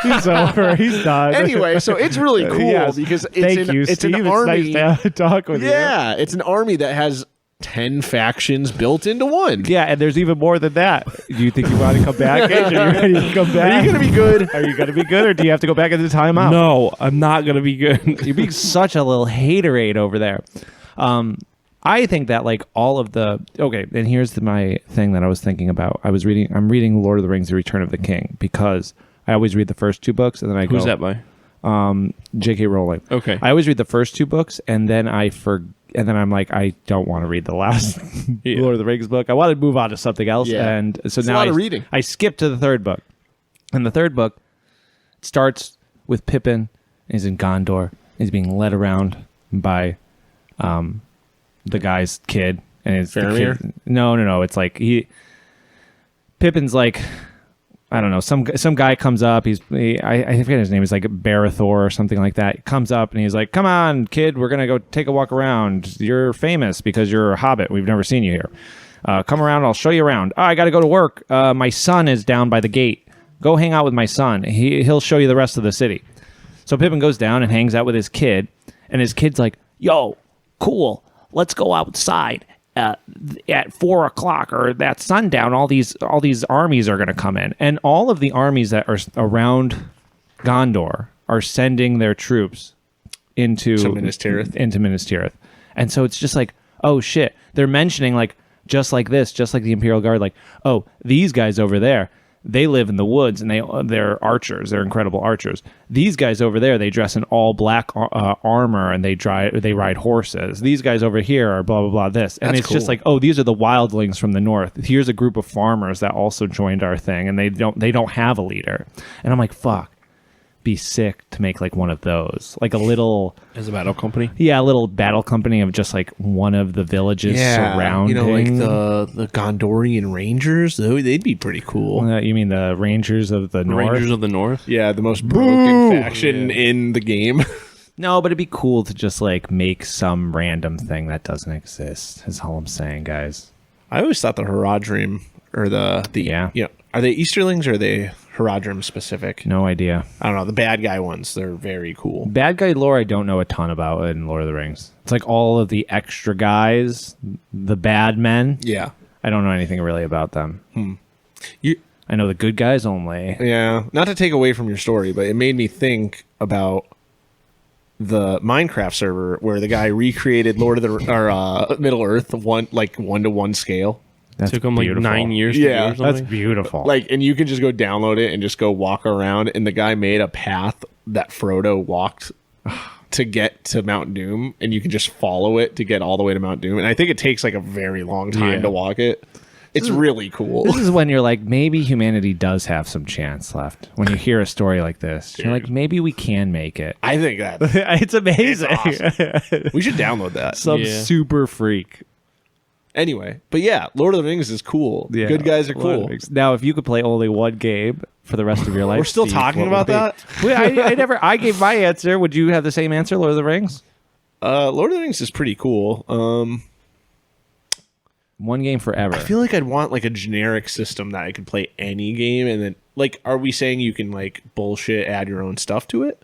He's over. He's done. Anyway, so it's really cool Yes. because it's Thank an, you, it's Steve. an It's army. nice to talk with you. Yeah, it's an army that has 10 factions built into one. Yeah, and there's even more than that. Do you think you want to come back? Gage? Are you ready to come back? Are you going to be good? Are you going to be good, or do you have to go back into timeout? No, I'm not going to be good. You're being such a little haterade over there. I think that like all of the and here's my thing that I was thinking about. I'm reading Lord of the Rings: The Return of the King because I always read the first two books and then I go. Who's that by? J.K. Rowling. Okay. I always read the first two books and then and then I'm like, I don't want to read the last Yeah. Lord of the Rings book. I want to move on to something else. Yeah. And so It's now a lot of reading. I skipped to the third book. And the third book starts with Pippin. He's in Gondor. He's being led around by the guy's kid. And it's the Faramir? kid. No. It's like Pippin's like, I don't know. Some guy comes up. I forget his name. He's like Barathor or something like that. He comes up and he's like, "Come on, kid. We're gonna go take a walk around. You're famous because you're a hobbit. We've never seen you here. Come around. I'll show you around. Oh, I got to go to work. My son is down by the gate. Go hang out with my son. He'll show you the rest of the city." So Pippin goes down and hangs out with his kid, and his kid's like, "Yo, cool. Let's go outside." At 4 o'clock or at sundown, all these armies are going to come in, and all of the armies that are around Gondor are sending their troops into Minas Tirith. Into Minas Tirith, and so it's just like, oh shit, they're mentioning like just like the Imperial Guard, like, oh, these guys over there, they live in the woods and they're archers. They're incredible archers. These guys over there, they dress in all black armor and they ride horses. These guys over here are blah blah blah. This and That's it's just cool. like, oh, these are the wildlings from the north. Here's a group of farmers that also joined our thing, and they don't have a leader. And I'm like, fuck, be sick to make like one of those, like a little As a battle company? a little battle company of just like one of the villages surrounding. you know, like the Gondorian Rangers. They'd be pretty cool. You mean the Rangers of the North? Rangers of the North? Yeah, the most broken faction in the game. No, but it'd be cool to just like make some random thing that doesn't exist. Is all I'm saying, guys. I always thought the Haradrim or the Yeah. you know, are they Easterlings or are they Haradrim specific? No idea. I don't know. The bad guy ones, they're very cool. Bad guy lore, I don't know a ton about in Lord of the Rings. It's like all of the extra guys, the bad men. Yeah. I don't know anything really about them. You I know the good guys only. Yeah, not to take away from your story, but it made me think about the Minecraft server where the guy recreated Lord of the or Middle Earth one to one scale. That's Took them like beautiful. 9 years Yeah, to do or That's something? beautiful. Like, and you can just go download it and just go walk around. And the guy made a path that Frodo walked to get to Mount Doom, and you can just follow it to get all the way to Mount Doom. And I think it takes like a very long time Yeah. to walk it. It's really cool. This is when you're like, maybe humanity does have some chance left. When you hear a story like this, you're like, maybe we can make it. I think that It's amazing. we should download that. Some Yeah. super freak. Anyway, but yeah, Lord of the Rings is cool. Yeah. Good guys are cool. Now, if you could play only one game for the rest of your life, We're still Steve, talking what would about it be? Wait, I gave my answer. Would you have the same answer, Lord of the Rings? Lord of the Rings is pretty cool. One game forever. I feel like I'd want like a generic system that I could play any game, and then like, are we saying you can like bullshit add your own stuff to it?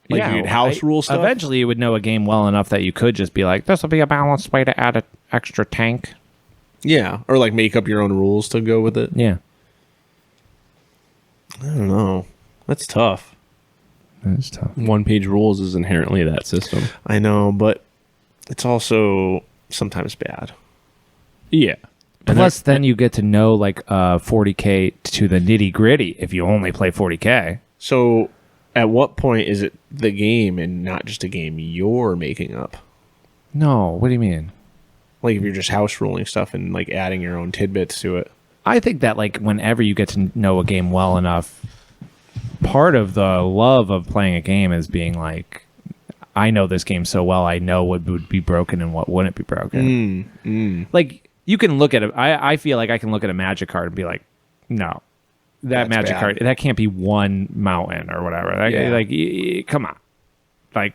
Like you can house rule stuff? Eventually, you would know a game well enough that you could just be like, this will be a balanced way to add an extra tank. Yeah, or like make up your own rules to go with it. Yeah. I don't know. That's tough. That's tough. One-page rules is inherently that system. I know, but it's also sometimes bad. Yeah. Plus, then you get to know like 40K to the nitty gritty if you only play 40K. So, at what point is it the game and not just a game you're making up? No, what do you mean? Like if you're just house ruling stuff and like adding your own tidbits to it. I think that like whenever you get to know a game well enough, part of the love of playing a game is being like, I know this game so well, I know what would be broken and what wouldn't be broken. Like you can look at it. I feel like I can look at a Magic card and be like, no, that That's Magic bad. card, that can't be one mountain or whatever. Like, come on. Like,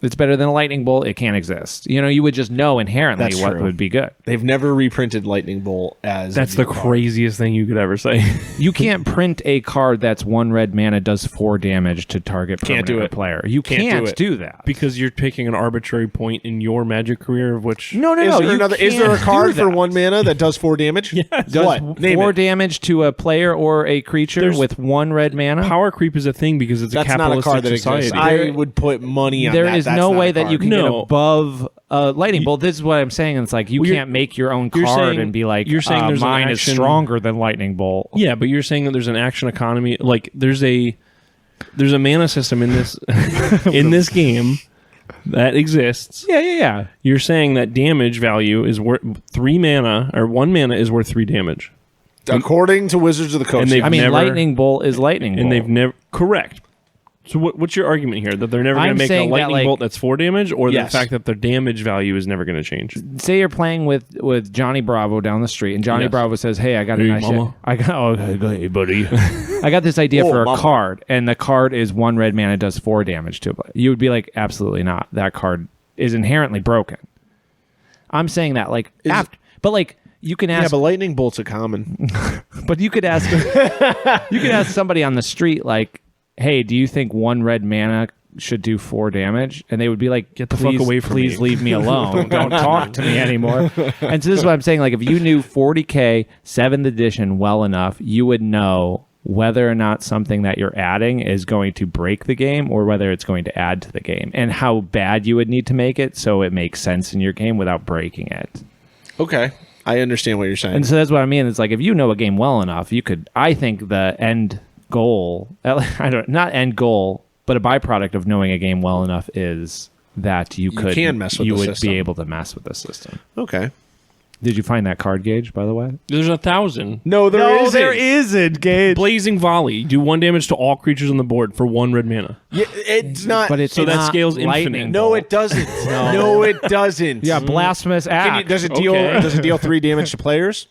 it's better than a lightning bolt. It can't exist. You know, you would just know inherently That's what true. would be good. They've never reprinted Lightning Bolt as That's a the new card. craziest thing you could ever say. You can't print a card that's 1 red mana, does 4 damage to target Can't do permanent it. player. You Can't do can't it. do that. Because you're picking an arbitrary point in your Magic career, of which No. Is there a card for that. 1 mana that does 4 damage? Yes. Does What? Name 4 it. damage to a player or a creature There's- with 1 red mana? power creep is a thing because it's That's a not a capitalistic card that society. exists. I would put money on There that. is That's no not way a that you card. can get No. above lightning bolt. This is what I'm saying. It's like you Well, you're- can't make your own you're card saying- and be like, you're saying there's an mine is action- stronger than lightning bolt. Yeah, but you're saying that there's an action economy. Like there's a mana system in this in this game that exists. Yeah. You're saying that damage value is worth 3 mana, or 1 mana is worth 3 damage, According to Wizards of the Coast. And they've I mean, never- lightning bolt is lightning bolt. and they've never correct. So what's your argument here? That they're never going I'm to make a saying that, lightning like- bolt that's 4 damage, or Yes. the fact that their damage value is never going to change? Say you're playing with Johnny Bravo down the street, and Johnny Yes. Bravo says, "Hey, I got Hey, an idea. mama. Hey, buddy. I got this idea Oh, for a mama. card, and the card is 1 red mana, does 4 damage to it." You would be like, "Absolutely not. That card is inherently broken." I'm saying that like after, but like you can yeah, ask, but Lightning Bolt's a common. but you could ask, you could ask somebody on the street like, "Hey, do you think 1 red mana should do 4 damage?" And they would be like, Get the fuck away from please me." leave me alone. Don't talk to me anymore." And so this is what I'm saying. Like if you knew 40K 7th edition well enough, you would know whether or not something that you're adding is going to break the game or whether it's going to add to the game, and how bad you would need to make it so it makes sense in your game without breaking it. Okay. I understand what you're saying. And so that's what I mean. It's like if you know a game well enough, you could. I think the end goal, not end goal, but a byproduct of knowing a game well enough is that you could can mess with you the would system. be able to mess with the system. Okay. Did you find that card, Gage? By the way, There's 1,000. No, there isn't, Gage. Blazing Volley. Do 1 damage to all creatures on the board for 1 red mana. Yeah, it's not. But it's So that not scales lightning infinite. no, bolt. it doesn't. No, it doesn't. Yeah, blasphemous act. Does it deal? Okay. Does it deal 3 damage to players?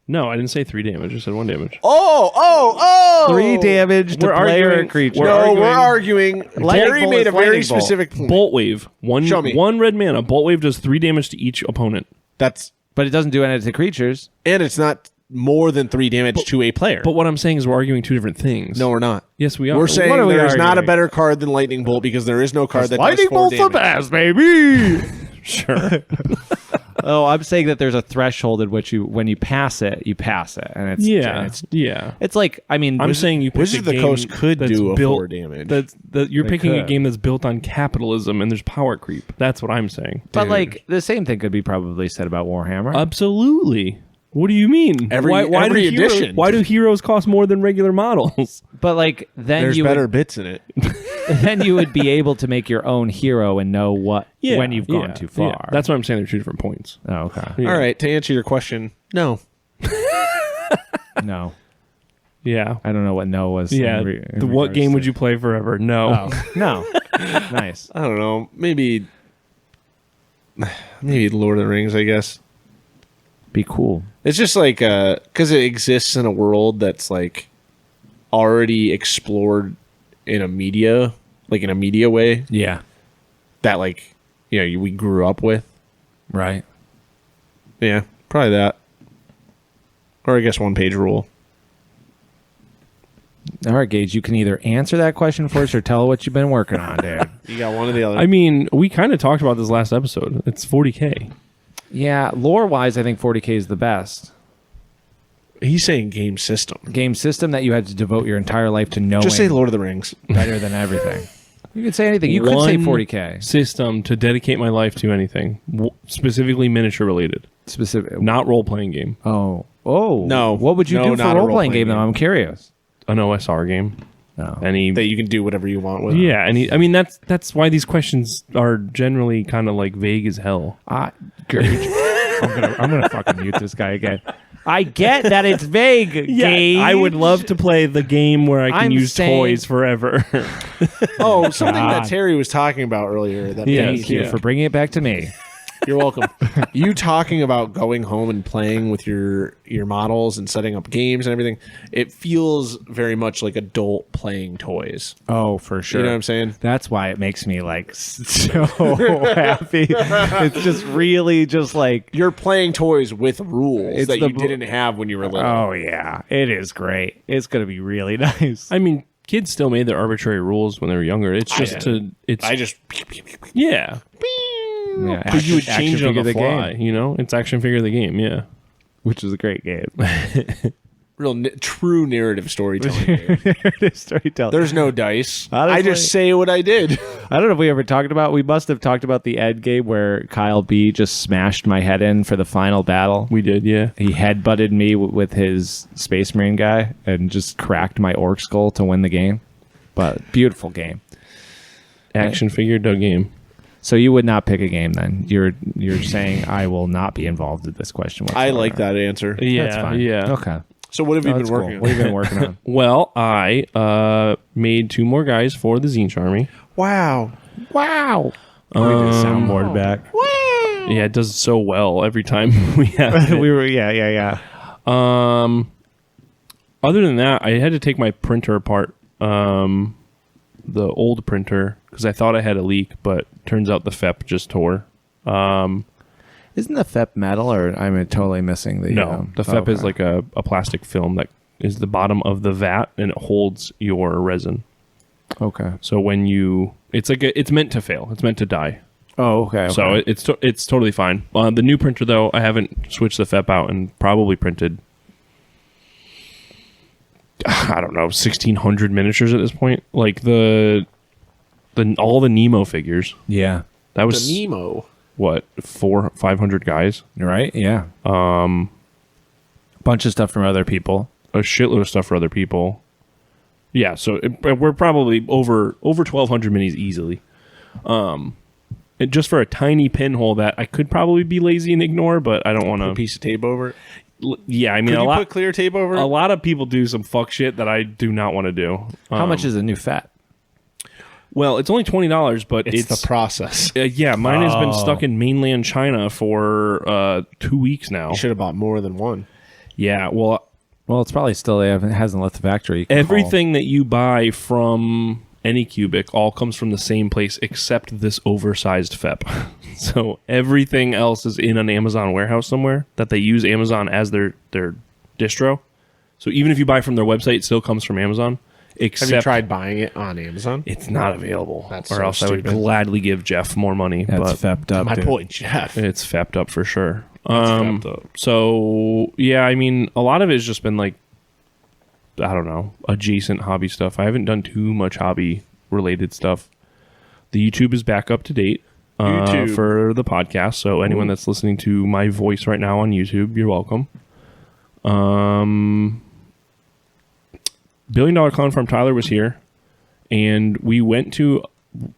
No, I didn't say 3 damage. I said 1 damage. Oh! 3 damage to We're player arguing- and creature. We're arguing. Gary bolt made is a very lightning bolt. specific point. Bolt Wave. Show me. 1 red mana. Bolt Wave does 3 damage to each opponent. That's But it doesn't do anything to creatures. and it's not more than 3 damage to a player. But what I'm saying is we're arguing 2 different things. No, we're not. Yes, we are. We're saying What are we there's not a arguing? better card than Lightning Bolt because there is no card that Lightning does 4 bolt's the damage. best, baby. Sure. Oh, I'm saying that there's a threshold at which when you pass it, and it's Yeah. it's, Yeah. it's like I mean, I'm saying you pick Wizards a of the game Coast could that's do a built, 4 damage. You're They picking a could. game that's built on capitalism and there's power creep. That's what I'm saying. but like the same thing could be probably said about Warhammer. Absolutely. What do you mean? Every do edition. Why do heroes cost more than regular models? But like then There's you better would, bits in it. then you would be able to make your own hero and know what when you've gone too far. Yeah. That's what I'm saying. They're 2 different points. oh, okay. Yeah. All right, to answer your question, no. No, Yeah. I don't know what no was. Yeah. What game would you play forever? No. Oh, no. Nice. I don't know. Maybe Lord of the Rings, I guess. Be cool. It's just like because it exists in a world that's like already explored in a media way Yeah. that like we grew up with. Right. Yeah, probably that. Or I guess 1-page rule. All right, Gage, you can either answer that question for us or tell what you've been working on, dude. You got one or the other. I mean, we kind of talked about this last episode. It's 40K. Yeah, lore-wise, I think 40K is the best. He's saying game system. Game system that you had to devote your entire life to knowing Just say Lord of the Rings. better than everything. You could say anything. You could say 40K. System to dedicate my life to anything, specifically miniature related, Specific. not role playing game. Oh. No. What would you No, do for not a a role-playing game, though? game. I'm curious. An OSR game. No. Any That you can do whatever you want with. Yeah, I mean that's why these questions are generally kind of like vague as hell. Gage. I'm gonna fucking mute this guy again. I get that it's vague. Gage. I would love to play the game where I can I'm use saying- toys forever. Oh, something God. that Terry was talking about earlier. That Yeah. Thank you Yeah. for bringing it back to me. You're welcome. You talking about going home and playing with your models and setting up games and everything, it feels very much like adult playing toys. Oh, for sure. You know what I'm saying? That's why it makes me like so happy. It's just really just like, You're playing toys with rules It's that the you didn't have when you were little. oh yeah, it is great. It's gonna be really nice. I mean, kids still made their arbitrary rules when they were younger. It's just I just yeah. Yeah, Because you would action change it on figure the fly, you know? It's action figure the game, yeah. which is a great game. real true narrative storytelling. Storytelling. There's no dice. Honestly- I just say what I did. I don't know if we ever talked about. We must have talked about the Ed game where Kyle B just smashed my head in for the final battle. We did, yeah. He headbutted me with his Space Marine guy and just cracked my orc skull to win the game. But beautiful game. Action figure Doug game. So you would not pick a game then? You're saying I will not be involved with this question whatsoever. I like that answer. Yeah, That's fine. yeah. Okay. So what have you Oh, been that's working cool. on? What have you been working on? Well, I made 2 more guys for the Zine Army. Wow. Wow. We did a soundboard back. Yeah, it does so well every time we have it. We were yeah. Other than that, I had to take my printer apart, the old printer, because I thought I had a leak, but turns out the FEP just tore. Isn't the FEP metal, or I'm totally missing the? No, the FEP is like a plastic film that is the bottom of the vat, and it holds your resin. Okay. So when you, it's like it's meant to fail. It's meant to die. Oh, okay. So it's totally fine. The new printer, though, I haven't switched the FEP out and probably printed, I don't know, 1,600 miniatures at this point. Like the all the Nemo figures. Yeah. That was The Nemo. what, 400-500 guys. Right. Yeah. Bunch of stuff from other people. A shitload of stuff for other people. Yeah, so we're probably over 1,200 minis easily. And just for a tiny pinhole that I could probably be lazy and ignore, but I don't want A to. piece of tape over it. Yeah, I mean, Could a you lot. put clear tape over A it? lot of people do some fuck shit that I do not want to do. How much is a new FEP? Well, it's only $20, but It's the process. yeah, mine has been stuck in mainland China for 2 weeks now. You should have bought more than one. Yeah, well, Well, it's probably still it hasn't left the factory. You can everything that you buy from AnyCubic all comes from the same place except this oversized FEP. So everything else is in an Amazon warehouse somewhere that they use Amazon as their distro. So even if you buy from their website, it still comes from Amazon. Except Have you tried buying it on Amazon? it's not available. That's or so else I would stupid. gladly give Jeff more money. That's but fepped up. My dude. boy Jeff. it's fepped up for sure. fepped up. So yeah, I mean, a lot of it has just been like, I don't know, adjacent hobby stuff. I haven't done too much hobby related stuff. The YouTube is back up to date YouTube. for the podcast. So anyone that's listening to my voice right now on YouTube, you're welcome. $1 Billion Clown Farm Tyler was here, and we went to,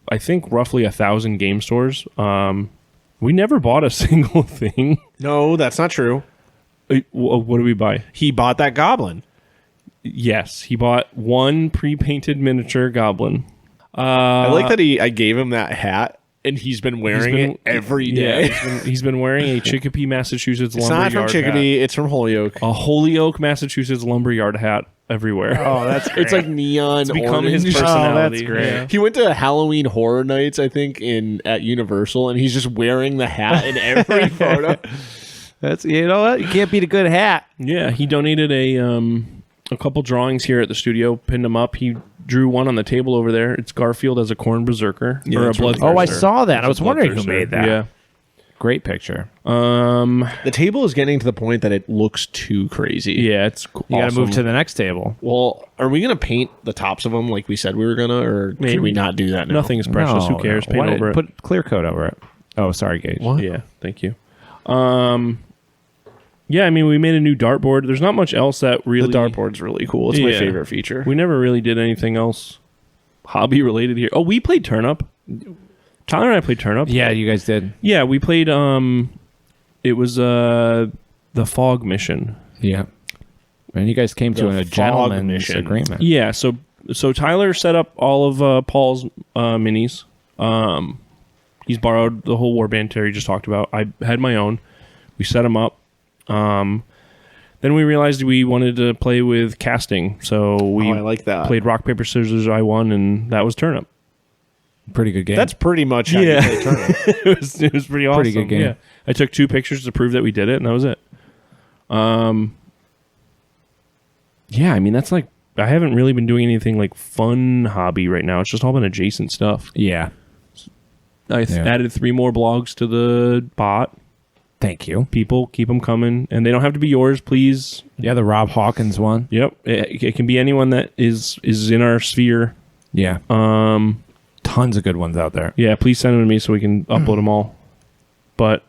I think, roughly 1,000 game stores. We never bought a single thing. No, that's not true. What did we buy? He bought that goblin. Yes, he bought one pre-painted miniature goblin. I like that I gave him that hat, and he's been wearing it every day. Yeah, he's been wearing a Chicopee, Massachusetts It's lumberyard not from hat. Chickadee. It's from Holyoke. A Holyoke, Massachusetts lumberyard hat everywhere. Oh, that's great. It's like neon. It's become his orange. personality. that's great. Yeah. He went to Halloween Horror Nights, I think, at Universal, and he's just wearing the hat in every photo. That's, you know what? You can't beat a good hat. Yeah, he donated a couple drawings here at the studio, pinned them up. He drew one on the table over there. It's Garfield as a corn berserker or a blood. Oh, I saw that. I was wondering who made that. Yeah. Great picture. The table is getting to the point that it looks too crazy. Yeah, it's You got to move to the next table. Well, are we going to paint the tops of them like we said we were going to, or Maybe. can we not do that now? Nothing is precious. Who cares? Paint over it. Put clear coat over it. Oh, sorry, Gage. What? Yeah, thank you. Yeah, I mean, we made a new dartboard. There's not much else that really... The dartboard's really cool. It's my Yeah. favorite feature. We never really did anything else hobby related here. Oh, we played Turnip. Tyler and I played Turnip. Yeah, you guys did. Yeah, we played, it was the Fog Mission. Yeah. And you guys came to The a fog gentleman's mission. agreement. Yeah, so Tyler set up all of Paul's minis. He's borrowed the whole warband Terry just talked about. I had my own. We set them up. Then we realized we wanted to play with casting, so we I like that. played rock paper scissors. I won, and that was Turnip. Pretty good game. That's pretty much how you play Turnip. it was pretty awesome. Pretty good game. Yeah, I took 2 pictures to prove that we did it, and that was it. Yeah, I mean that's like I haven't really been doing anything like fun hobby right now. It's just all been adjacent stuff. Yeah. I added 3 more blogs to the bot. Thank you. People keep them coming, and they don't have to be yours, please. Yeah, the Rob Hawkins one. Yep, it can be anyone that is in our sphere. Yeah. Tons of good ones out there. Yeah, please send them to me so we can upload them all. But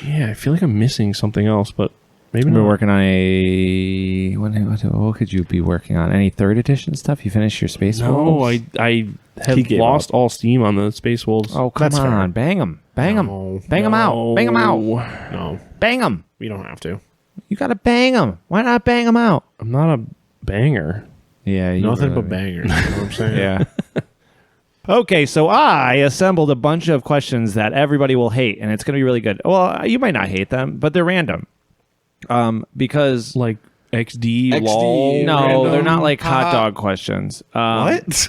yeah, I feel like I'm missing something else, but maybe We're not. working on a... What could you be working on? Any 3rd edition stuff? You finished your Space No, Wolves? I have He gave lost up. all steam on the Space Wolves. Oh, come That's fair. on. Bang them. Bang them. No. Bang them out. Bang them out. No, Bang them. we don't have to. You got to bang them. Why not bang them out? I'm not a banger. Yeah. Nothing but bangers. You know what I'm saying? Yeah. Okay, so I assembled a bunch of questions that everybody will hate, and it's going to be really good. Well, you might not hate them, but they're random. Because... Like XD, XD. lol. No, random. they're not like hot dog questions. What?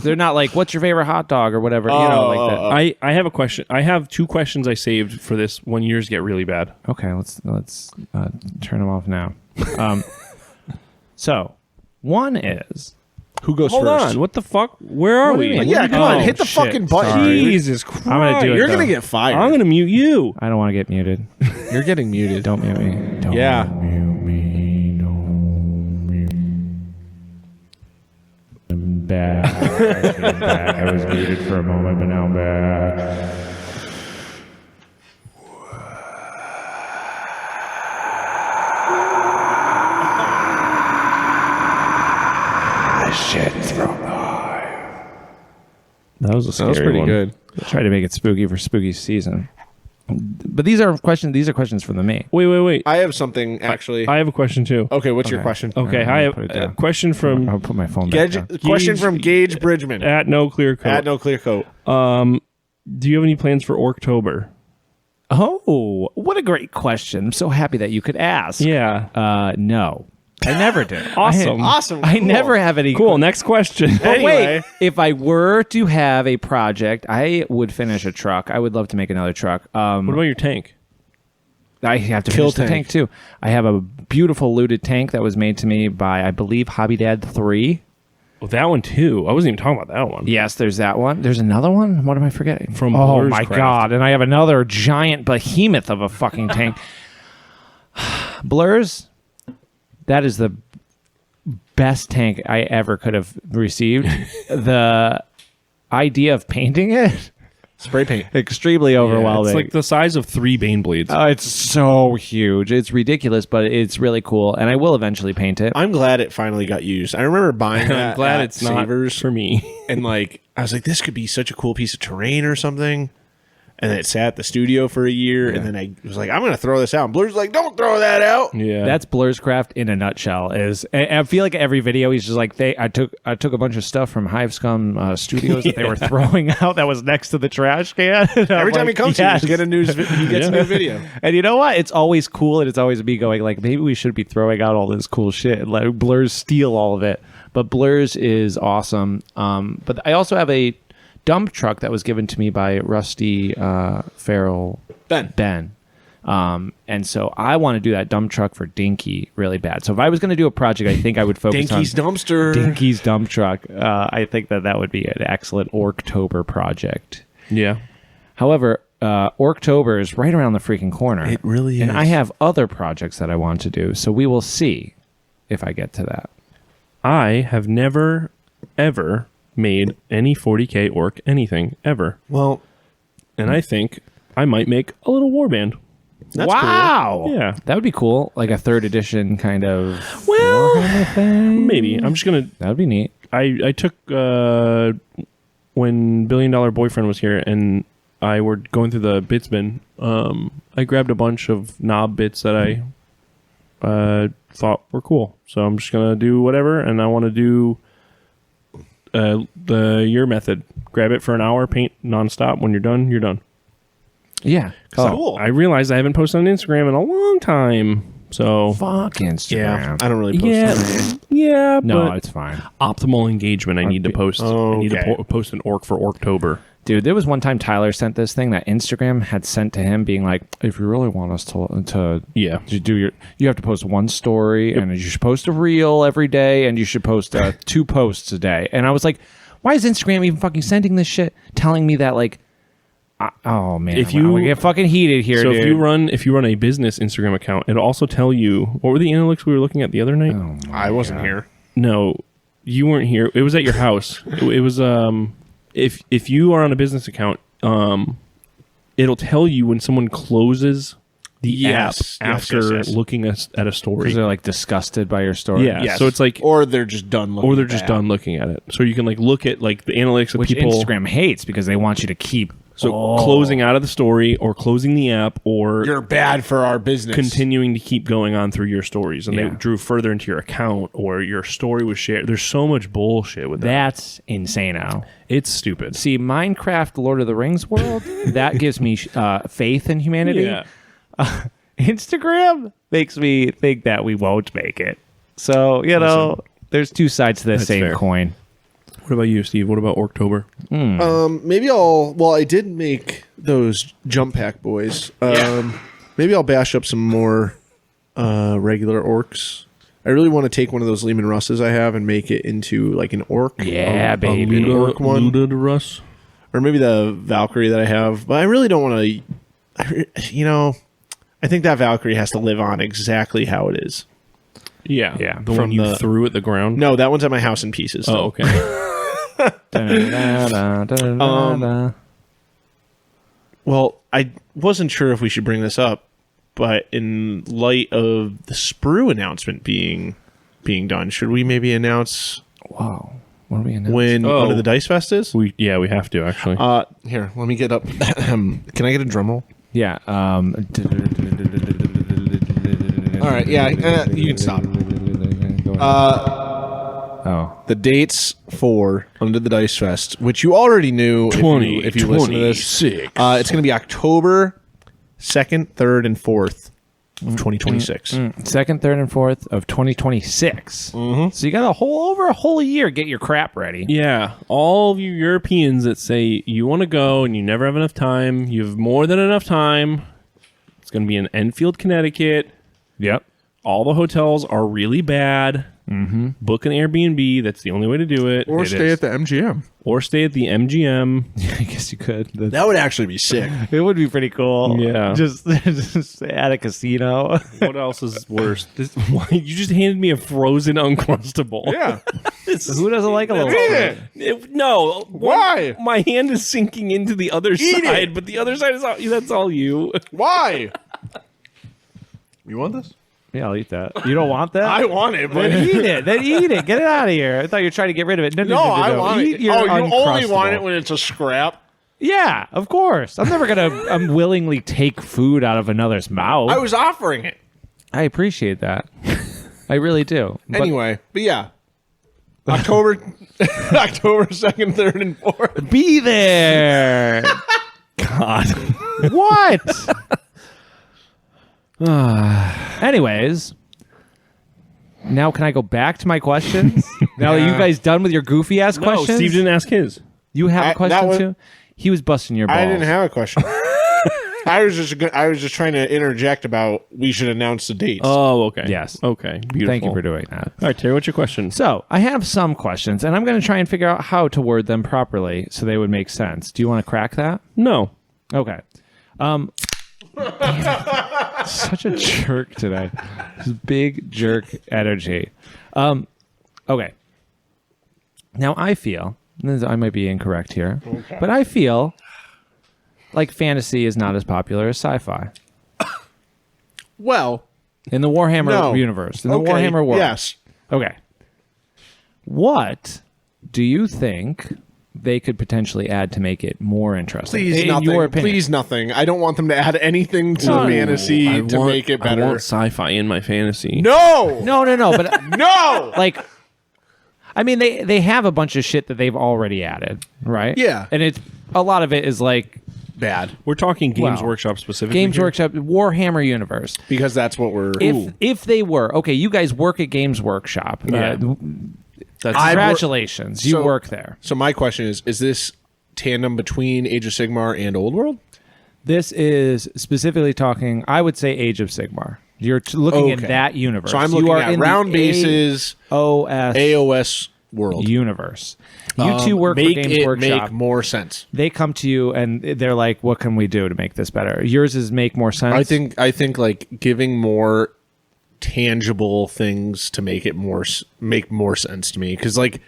They're not like, what's your favorite hot dog or whatever. You know, like that. I have a question. I have 2 questions I saved for this when yours get really bad. Okay, let's turn them off now. So, one is... Who goes Hold first? on. What the fuck? Where are What do you we? mean? Yeah, come on. Oh, Hit the shit. fucking button. Sorry. Jesus Christ. I'm gonna do it. You're though. going to get fired. I'm going to mute you. I don't want to get muted. You're getting muted. Don't mute me. Don't Yeah. mute me. Don't mute me. I'm back. I'm back. I was muted for a moment, but now I'm back. Shit's from live. That was a scary That was pretty one. good. Try to make it spooky for spooky season. But these are questions. These are questions from the me. Wait. I have something, actually. I have a question too. Okay, what's your question? Okay, I'm I gonna have put it a down. question from I'll put my phone back Gage, down. question from Gage Bridgman. at No Clear Coat. Add no clear coat. Do you have any plans for Orktober? Oh, what a great question! I'm so happy that you could ask. Yeah. No, I never did. Awesome. Awesome. I cool. never have any. Cool. Next question. But Anyway. wait, if I were to have a project, I would finish a truck. I would love to make another truck. What about your tank? I have to Kill finish the tank. tank too. I have a beautiful looted tank that was made to me by, I believe, Hobby Dad 3. Oh, that one too. I wasn't even talking about that one. Yes, there's that one. There's another one. What am I forgetting? From oh Blur's my Craft. god! And I have another giant behemoth of a fucking tank. Blur's. That is the best tank I ever could have received. The idea of painting it, Spray paint. extremely overwhelming. It's like the size of 3 Bane Blades. It's so huge. It's ridiculous, but it's really cool, and I will eventually paint it. I'm glad it finally got used. I remember buying that I'm glad at it's not Savers, for me. and like I was like, this could be such a cool piece of terrain or something. And then it sat at the studio for a year, and then I was like, I'm going to throw this out. And Blur's like, don't throw that out. Yeah. That's Blur's Craft in a nutshell. I feel like every video he's just like, I took a bunch of stuff from Hive Scum Studios that they were throwing out that was next to the trash can. Every time he comes here, he gets a new video. And you know what? It's always cool, and it's always me going like, maybe we should be throwing out all this cool shit and let Blur's steal all of it. But Blur's is awesome. But I also have a dump truck that was given to me by Rusty Farrell Ben. And so I want to do that dump truck for Dinky really bad. So if I was going to do a project, I think I would focus Dinky's on dumpster. Dinky's dump truck. I think that would be an excellent Orktober project. Yeah. However, Orktober is right around the freaking corner. It really And is. I have other projects that I want to do. So we will see if I get to that. I have never, ever made any 40K orc anything, ever. Well, And I think I might make a little warband. that's wow. Yeah. That would be cool. Like a third edition kind of Well, Warhammer thing. maybe. I'm just going to... That would be neat. I took... when $1 Billion Boyfriend was here and I were going through the bits bin, I grabbed a bunch of knob bits that I thought were cool. So I'm just going to do whatever, and I want to do your method. Grab it for an hour, paint nonstop. When you're done, you're done. Yeah. Cool. I realized I haven't posted on Instagram in a long time. So Fuck Instagram. Yeah, I don't really post yeah, on it. yeah, No, but it's fine. optimal engagement. I need to post. I need to Okay. post an orc for Orktober. Dude, there was one time Tyler sent this thing that Instagram had sent to him being like, if you really want us to Yeah. you have to post one story and you should post a reel every day and you should post 2 posts a day. And I was like, why is Instagram even fucking sending this shit telling me that like oh man, If you- we get fucking heated here, So dude. if you run a business Instagram account, it'll also tell you what were the analytics we were looking at the other night. Oh my I wasn't God. here. No, you weren't here. It was at your house. It was if you are on a business account, it'll tell you when someone closes the Yes, app yes, after yes, yes. looking at a story. Because they're like disgusted by your story. Yeah. Yes. So it's like, or they're just done looking or they're at just that. done looking at it. So you can like look at like the analytics of Which people. Instagram hates because they want you to keep Closing out of the story or closing the app or You're bad for our business. continuing to keep going on through your stories, and Yeah. they drew further into your account or your story was shared. There's so much bullshit with that. That's insano. It's stupid. See, Minecraft Lord of the Rings world, that gives me faith in humanity. Yeah. Instagram makes me think that we won't make it. So, know, there's two sides to the That's same fair. coin. What about you, Steve? What about Orktober? Maybe I did make those jump pack boys. Maybe I'll bash up some more regular orcs. I really want to take one of those Lehman Russes I have and make it into like an orc. Yeah, baby. Luda orc one. Luda Russ. Or maybe the Valkyrie that I have. But I really don't want to, I think that Valkyrie has to live on exactly how it is. Yeah. Yeah. The one you threw at the ground? No, that one's at my house in pieces. Oh, okay. Well, I wasn't sure if we should bring this up, but in light of the sprue announcement being done, should we maybe announce Wow. What are we in? when Oh. Under the Dice Fest is? we have to, actually. Here, let me get up. Can I get a drum roll? Yeah. All right, yeah, you can stop. Oh. The dates for Under the Dice Fest, which you already knew if you listen to this. It's going to be October 2nd, 3rd, and 4th of 2026. 2nd, 3rd, and 4th of 2026. Mm-hmm. So you got over a whole year. Get your crap ready. Yeah, all of you Europeans that say you want to go and you never have enough time, you have more than enough time. It's going to be in Enfield, Connecticut. Yep. All the hotels are really bad. Mm-hmm. Book an Airbnb. That's the only way to do it. Or stay at the MGM. Or stay at the MGM. I guess you could. That would actually be sick. It would be pretty cool. Yeah. Just at a casino. What else is worse? Why you just handed me a frozen Uncrustable? Yeah. Who doesn't like a little? No. Why? My hand is sinking into the other side, it. but the other side is that's all you. Why? You want this? Yeah, I'll eat that. You don't want that? I want it, but Then eat it. Then eat it. Get it out of here. I thought you were trying to get rid of it. no, I want Eat it. your Oh, you only want Uncrustable. it when it's a scrap. Yeah, of course. I'm never gonna willingly take food out of another's mouth. I was offering it. I appreciate that. I really do. But Anyway, but yeah. October 2nd, 3rd, and 4th. be there. God. What? Anyways, now can I go back to my questions? Now are you guys done with your goofy ass No, questions? Steve didn't ask his. You have a that question was- too? He was busting your balls. I didn't have a question. I was just trying to interject about we should announce the dates. Oh, okay. Yes. Okay. Beautiful. Thank you for doing that. All right, Terry, what's your question? So I have some questions, and I'm going to try and figure out how to word them properly so they would make sense. Do you want to crack that? No. Okay. Such a jerk today. This big jerk energy. Okay. Now I feel, I might be incorrect here, but I feel like fantasy is not as popular as sci-fi Well, in the Warhammer no. universe, in the Okay, Warhammer world. yes. Okay. What do you think they could potentially add to make it more interesting? Please in nothing. your opinion. Please nothing. I don't want them to add anything to fantasy to make it better. I want sci-fi in my fantasy. No. No, but No. like, I mean, they have a bunch of shit that they've already added, right? Yeah. And it's a lot of it is like Bad. We're talking Games Well, Workshop specifically. Games here? Workshop, Warhammer universe. Because that's what we're. If they were okay, you guys work at Games Workshop. Yeah. That's Congratulations, you so- work there. So my question is this tandem between Age of Sigmar and Old World? This is specifically talking, I would say, Age of Sigmar. You're looking at Okay. that universe. So I'm You looking are at in round the bases, AOS AOS world. universe. You two work for Make Games it Workshop. make more sense. They come to you and they're like, "What can we do to make this better?" Yours is make more sense. I think like giving more tangible things to make it make more sense to me, because like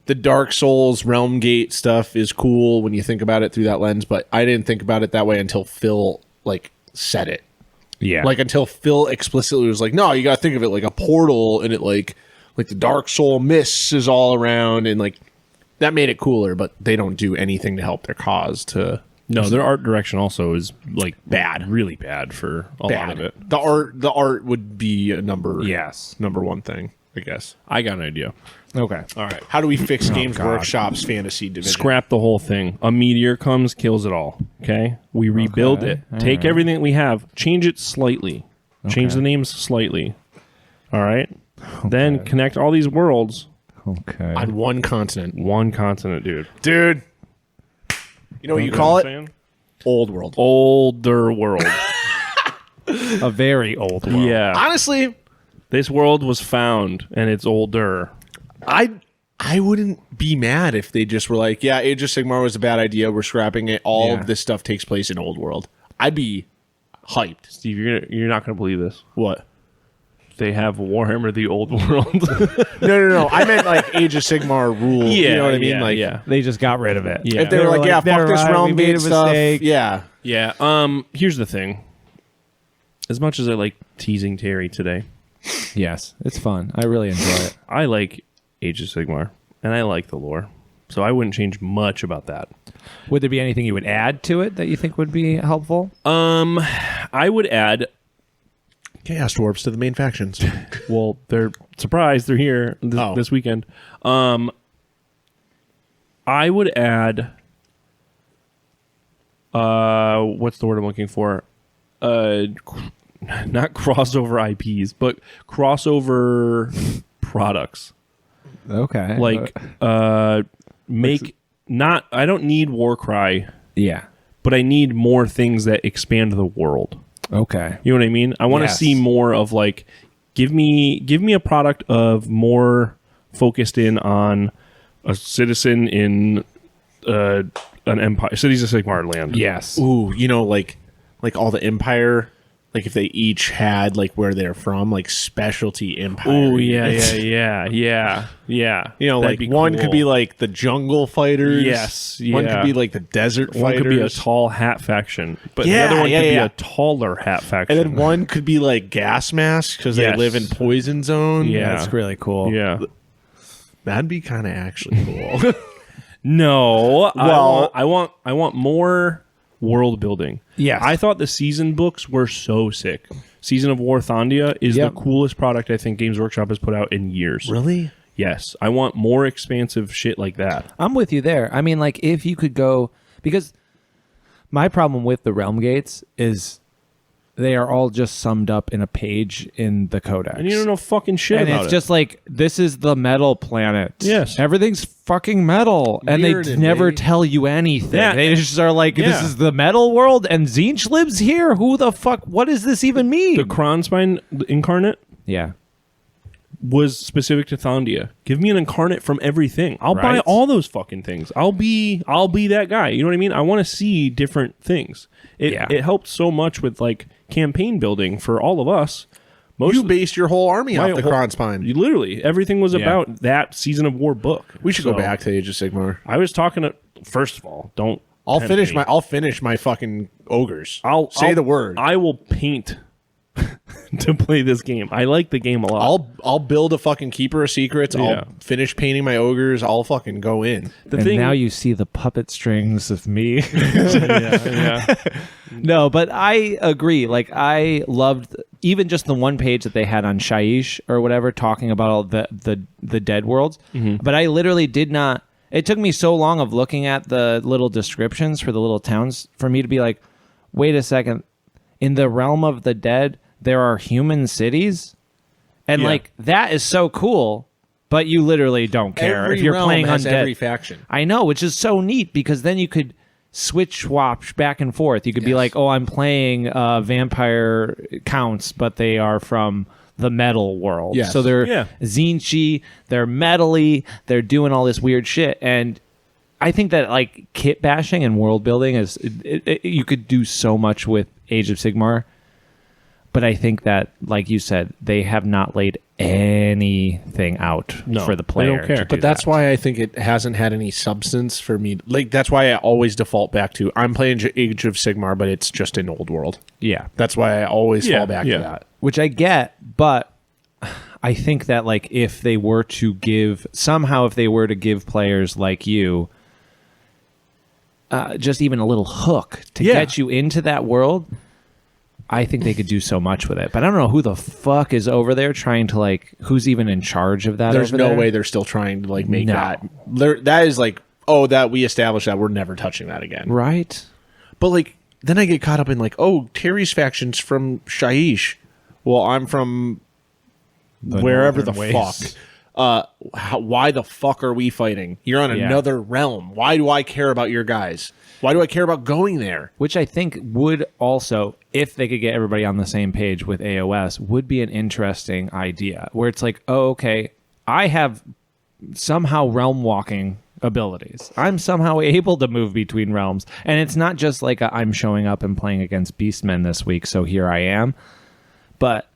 the Dark Souls Realm Gate stuff is cool when you think about it through that lens, but I didn't think about it that way until Phil like said it. Yeah. Like until Phil explicitly was like, "No, you got to think of it like a portal, and it like the Dark Soul mists is all around," and like that made it cooler. But they don't do anything to help their cause. No, their art direction also is like Bad. really bad for a lot of it. The art would be a number one thing, I guess. I got an idea. Okay. All right. How do we fix Games God. Workshop's fantasy division? Scrap the whole thing. A meteor comes, kills it all. Okay? We rebuild Okay. it. Take everything we have, change it slightly. Change the names slightly. All right? Then connect all these worlds. Okay. On one continent. One continent, dude. Dude. You know what you call it? Old World. Older world. A very old world. Yeah. Honestly, This world was found, and it's older. I wouldn't be mad if they just were like, yeah, Age of Sigmar was a bad idea. We're scrapping it. All Yeah. of this stuff takes place in Old World. I'd be hyped. Steve, you're not going to believe this. What? They have Warhammer the Old World. No. I meant like Age of Sigmar rule. You know what I mean? Like, yeah. They just got rid of it. Yeah. if they were like, yeah, fuck "Never this mind, we Realm made Gate a stuff. mistake." Yeah. Yeah. Here's the thing. As much as I like teasing Terry today, Yes, it's fun. I really enjoy it. I like Age of Sigmar, and I like the lore. So I wouldn't change much about that. Would there be anything you would add to it that you think would be helpful? I would add, Chaos Dwarves to the main factions. well, they're surprised they're here Oh. this weekend. I would add, what's the word I'm looking for? Not crossover IPs, but crossover products. Okay. Like, make not. I don't need Warcry, yeah. but I need more things that expand the world. Okay. You know what I mean? I want to Yes. see more of like, give me a product of more focused in on a citizen in an empire, Cities of Sigmar land. Yes. Ooh, you know, like all the Empire, like if they each had like where they're from, like specialty Empire. Oh units. yeah. You know, That'd like be one cool. could be like the jungle fighters. Yes, One yeah. could be like the desert One fighters. could be a tall hat faction, but Yeah, the other one yeah, could yeah. be a taller hat faction. and then one could be like gas masks because Yes. they live in poison zone. Yeah. That's really cool. yeah. That'd be kind of actually cool. No, Well- I want more world building. Yes. I thought the season books were so sick. Season of War Thondia is Yep. the coolest product I think Games Workshop has put out in years. Really? Yes, I want more expansive shit like that. I'm with you there. I mean, like, if you could go, because my problem with the Realm Gates is they are all just summed up in a page in the codex. And you don't know fucking shit and about it. it's just like, this is the metal planet. Yes. Everything's fucking metal. And they Weird, never they- tell you anything. Yeah. They just are like, this Yeah. is the metal world and Tzeentch lives here? Who the fuck? What does this even mean? the Kronspine incarnate Yeah. was specific to Thondia. Give me an incarnate from everything. I'll buy Right. all those fucking things. I'll be that guy. You know what I mean? I want to see different things. It helped so much with like campaign building for all of us. You based your whole army off the whole- Kronspine. Literally, everything was Yeah. about that Season of War book. We should go So, back to Age of Sigmar. I was talking to, first of all, don't. I'll tempt finish me. my fucking ogres. I'll say the word. I will paint to play this game. I like the game a lot. I'll build a fucking Keeper of Secrets. Yeah. I'll finish painting my ogres. I'll fucking go in. The And thing now you see the puppet strings of me. yeah. No, but I agree. Like, I loved even just the one page that they had on Shaiish or whatever, talking about all the dead worlds. But I literally did not. It took me so long of looking at the little descriptions for the little towns for me to be like, wait a second. In the realm of the dead, there are human cities, and Yeah. like that is so cool. But you literally don't care Every if you're realm playing has undead. every faction. I know, which is so neat because then you could swap back and forth. You could be Yes. like, oh, I'm playing vampire counts, but they are from the metal world. Yes. So they're Yeah. Tzeentchy, they're metally, they're doing all this weird shit. And I think that like kit bashing and world building is, you could do so much with Age of Sigmar. But I think that, like you said, they have not laid anything out No, for the they player. don't care. to do But that's that. why I think it hasn't had any substance for me. Like, that's why I always default back to, I'm playing Age of Sigmar, but it's just an old world. Yeah. That's why I always Yeah, fall back yeah. to that. Which I get, but I think that like if they were to give players like you just even a little hook to Yeah. get you into that world, I think they could do so much with it. But I don't know who the fuck is over there trying to like, who's even in charge of that. There's over no there? way they're still trying to like make No. that. That is like, oh, that we established that we're never touching that again. Right? But like, then I get caught up in like, oh, Terry's faction's from Shaiish. Well, I'm from wherever the northern fuck. wastes. Why the fuck are we fighting? You're on Yeah. another realm. Why do I care about your guys? Why do I care about going there? Which I think would also, if they could get everybody on the same page with AOS, would be an interesting idea. Where it's like, oh, okay, I have somehow realm walking abilities. I'm somehow able to move between realms. And it's not just like I'm showing up and playing against Beastmen this week, so here I am. But,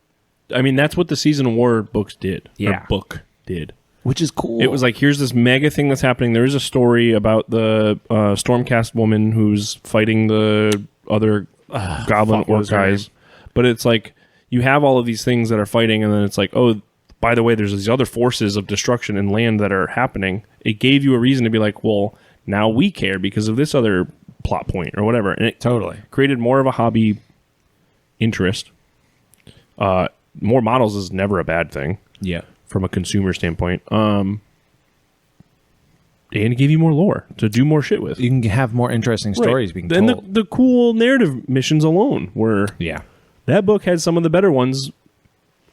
I mean, that's what the Season of War books did. Yeah. Or book did. which is cool. It was like, here's this mega thing that's happening. There is a story about the Stormcast woman who's fighting the other goblin fuck, what orc was her guys. But it's like, you have all of these things that are fighting, and then it's like, oh, by the way, there's these other forces of destruction in land that are happening. It gave you a reason to be like, well, now we care because of this other plot point or whatever. And it Totally. created more of a hobby interest. More models is never a bad thing Yeah. from a consumer standpoint. And it gave you more lore to do more shit with. You can have more interesting stories being And told. the cool narrative missions alone were... Yeah. That book had some of the better ones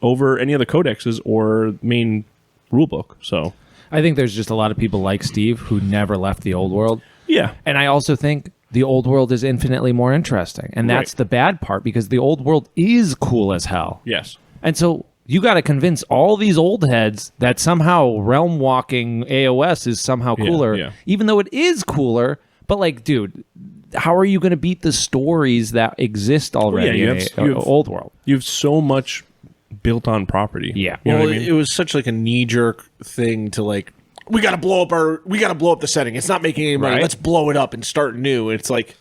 over any of the codexes or main rule book. So, I think there's just a lot of people like Steve who never left the old world. yeah. And I also think the old world is infinitely more interesting. And that's Right. the bad part because the old world is cool as hell. Yes. And so you got to convince all these old heads that somehow realm walking AOS is somehow cooler, yeah. even though it is cooler. But like, dude, how are you going to beat the stories that exist already you in have- a you have- old world? You have so much built on property. Yeah. You know Well, what I mean? it was such like a knee jerk thing to like, we got to blow up the setting. It's not making any money. Right. Let's blow it up and start new. It's like,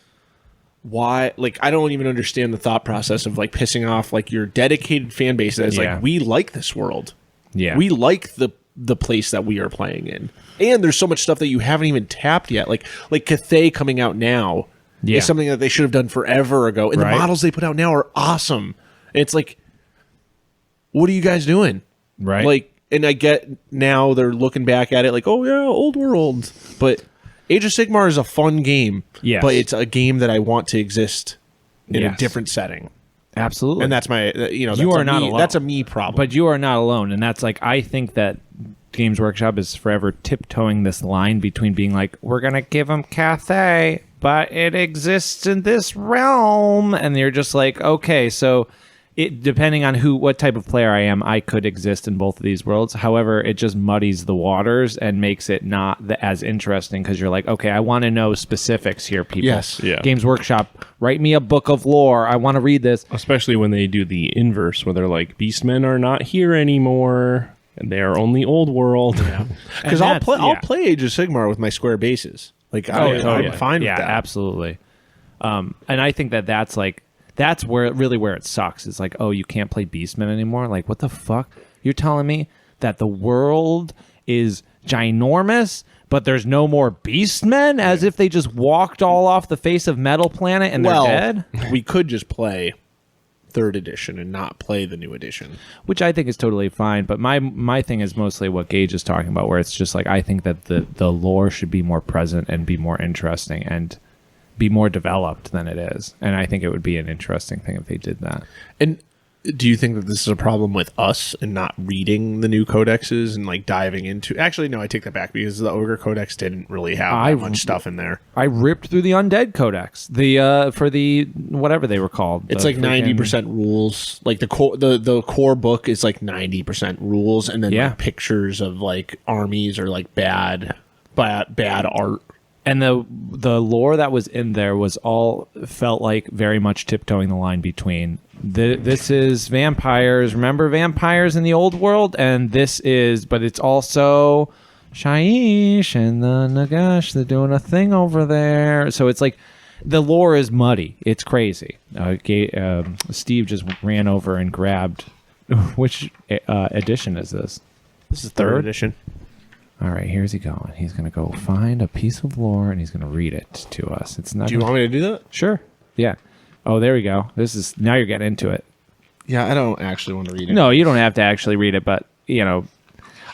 why? Like, I don't even understand the thought process of like pissing off like your dedicated fan base that is Yeah. like, we like this world. Yeah. We like the place that we are playing in. And there's so much stuff that you haven't even tapped yet. Like Cathay coming out now Yeah. is something that they should have done forever ago. And Right. the models they put out now are awesome. And it's like, what are you guys doing? Right. Like, and I get now they're looking back at it like, oh yeah, old world. But Age of Sigmar is a fun game. Yes. But it's a game that I want to exist in a Yes. different setting. Absolutely. And that's my, You are not alone. That's a me problem. But you are not alone. And that's like, I think that Games Workshop is forever tiptoeing this line between being like, we're going to give them Cathay, but it exists in this realm. And you're just like, okay, so it depending on what type of player I am, I could exist in both of these worlds. However, it just muddies the waters and makes it not as interesting because you're like, okay, I want to know specifics here, people. Yes. Yeah. Games Workshop, write me a book of lore. I want to read this. Especially when they do the inverse, where they're like, Beastmen are not here anymore, and they are only old world. Because I'll play Age of Sigmar with my square bases. Like, I'm fine with that. Yeah, absolutely. And I think that's like, that's where it sucks. It's like, oh, you can't play Beastmen anymore? Like, what the fuck? You're telling me that the world is ginormous, but there's no more Beastmen? As if they just walked all off the face of Metal Planet and they're dead? We could just play 3rd edition and not play the new edition. Which I think is totally fine. But my thing is mostly what Gage is talking about, where it's just like, I think that the lore should be more present and be more interesting and be more developed than it is. And I think it would be an interesting thing if they did that. And do you think that this is a problem with us and not reading the new codexes and like diving into... Actually, no, I take that back because the Ogre Codex didn't really have that much stuff in there. I ripped through the Undead Codex, for the whatever they were called. It's like 90% rules. Like the core book is like 90% rules, and then like pictures of like armies or like bad art. And the lore that was in there was all felt like very much tiptoeing the line between this is vampires. Remember vampires in the old world? And this is, but it's also Shaiish and the Nagash. They're doing a thing over there. So it's like the lore is muddy. It's crazy. Steve just ran over and grabbed. Which edition is this? This is 3rd edition. All right, here's he going. He's going to go find a piece of lore and he's going to read it to us. It's not. Do you want me to do that? Sure. Yeah. Oh, there we go. Now you're getting into it. Yeah, I don't actually want to read it. No, you don't have to actually read it, but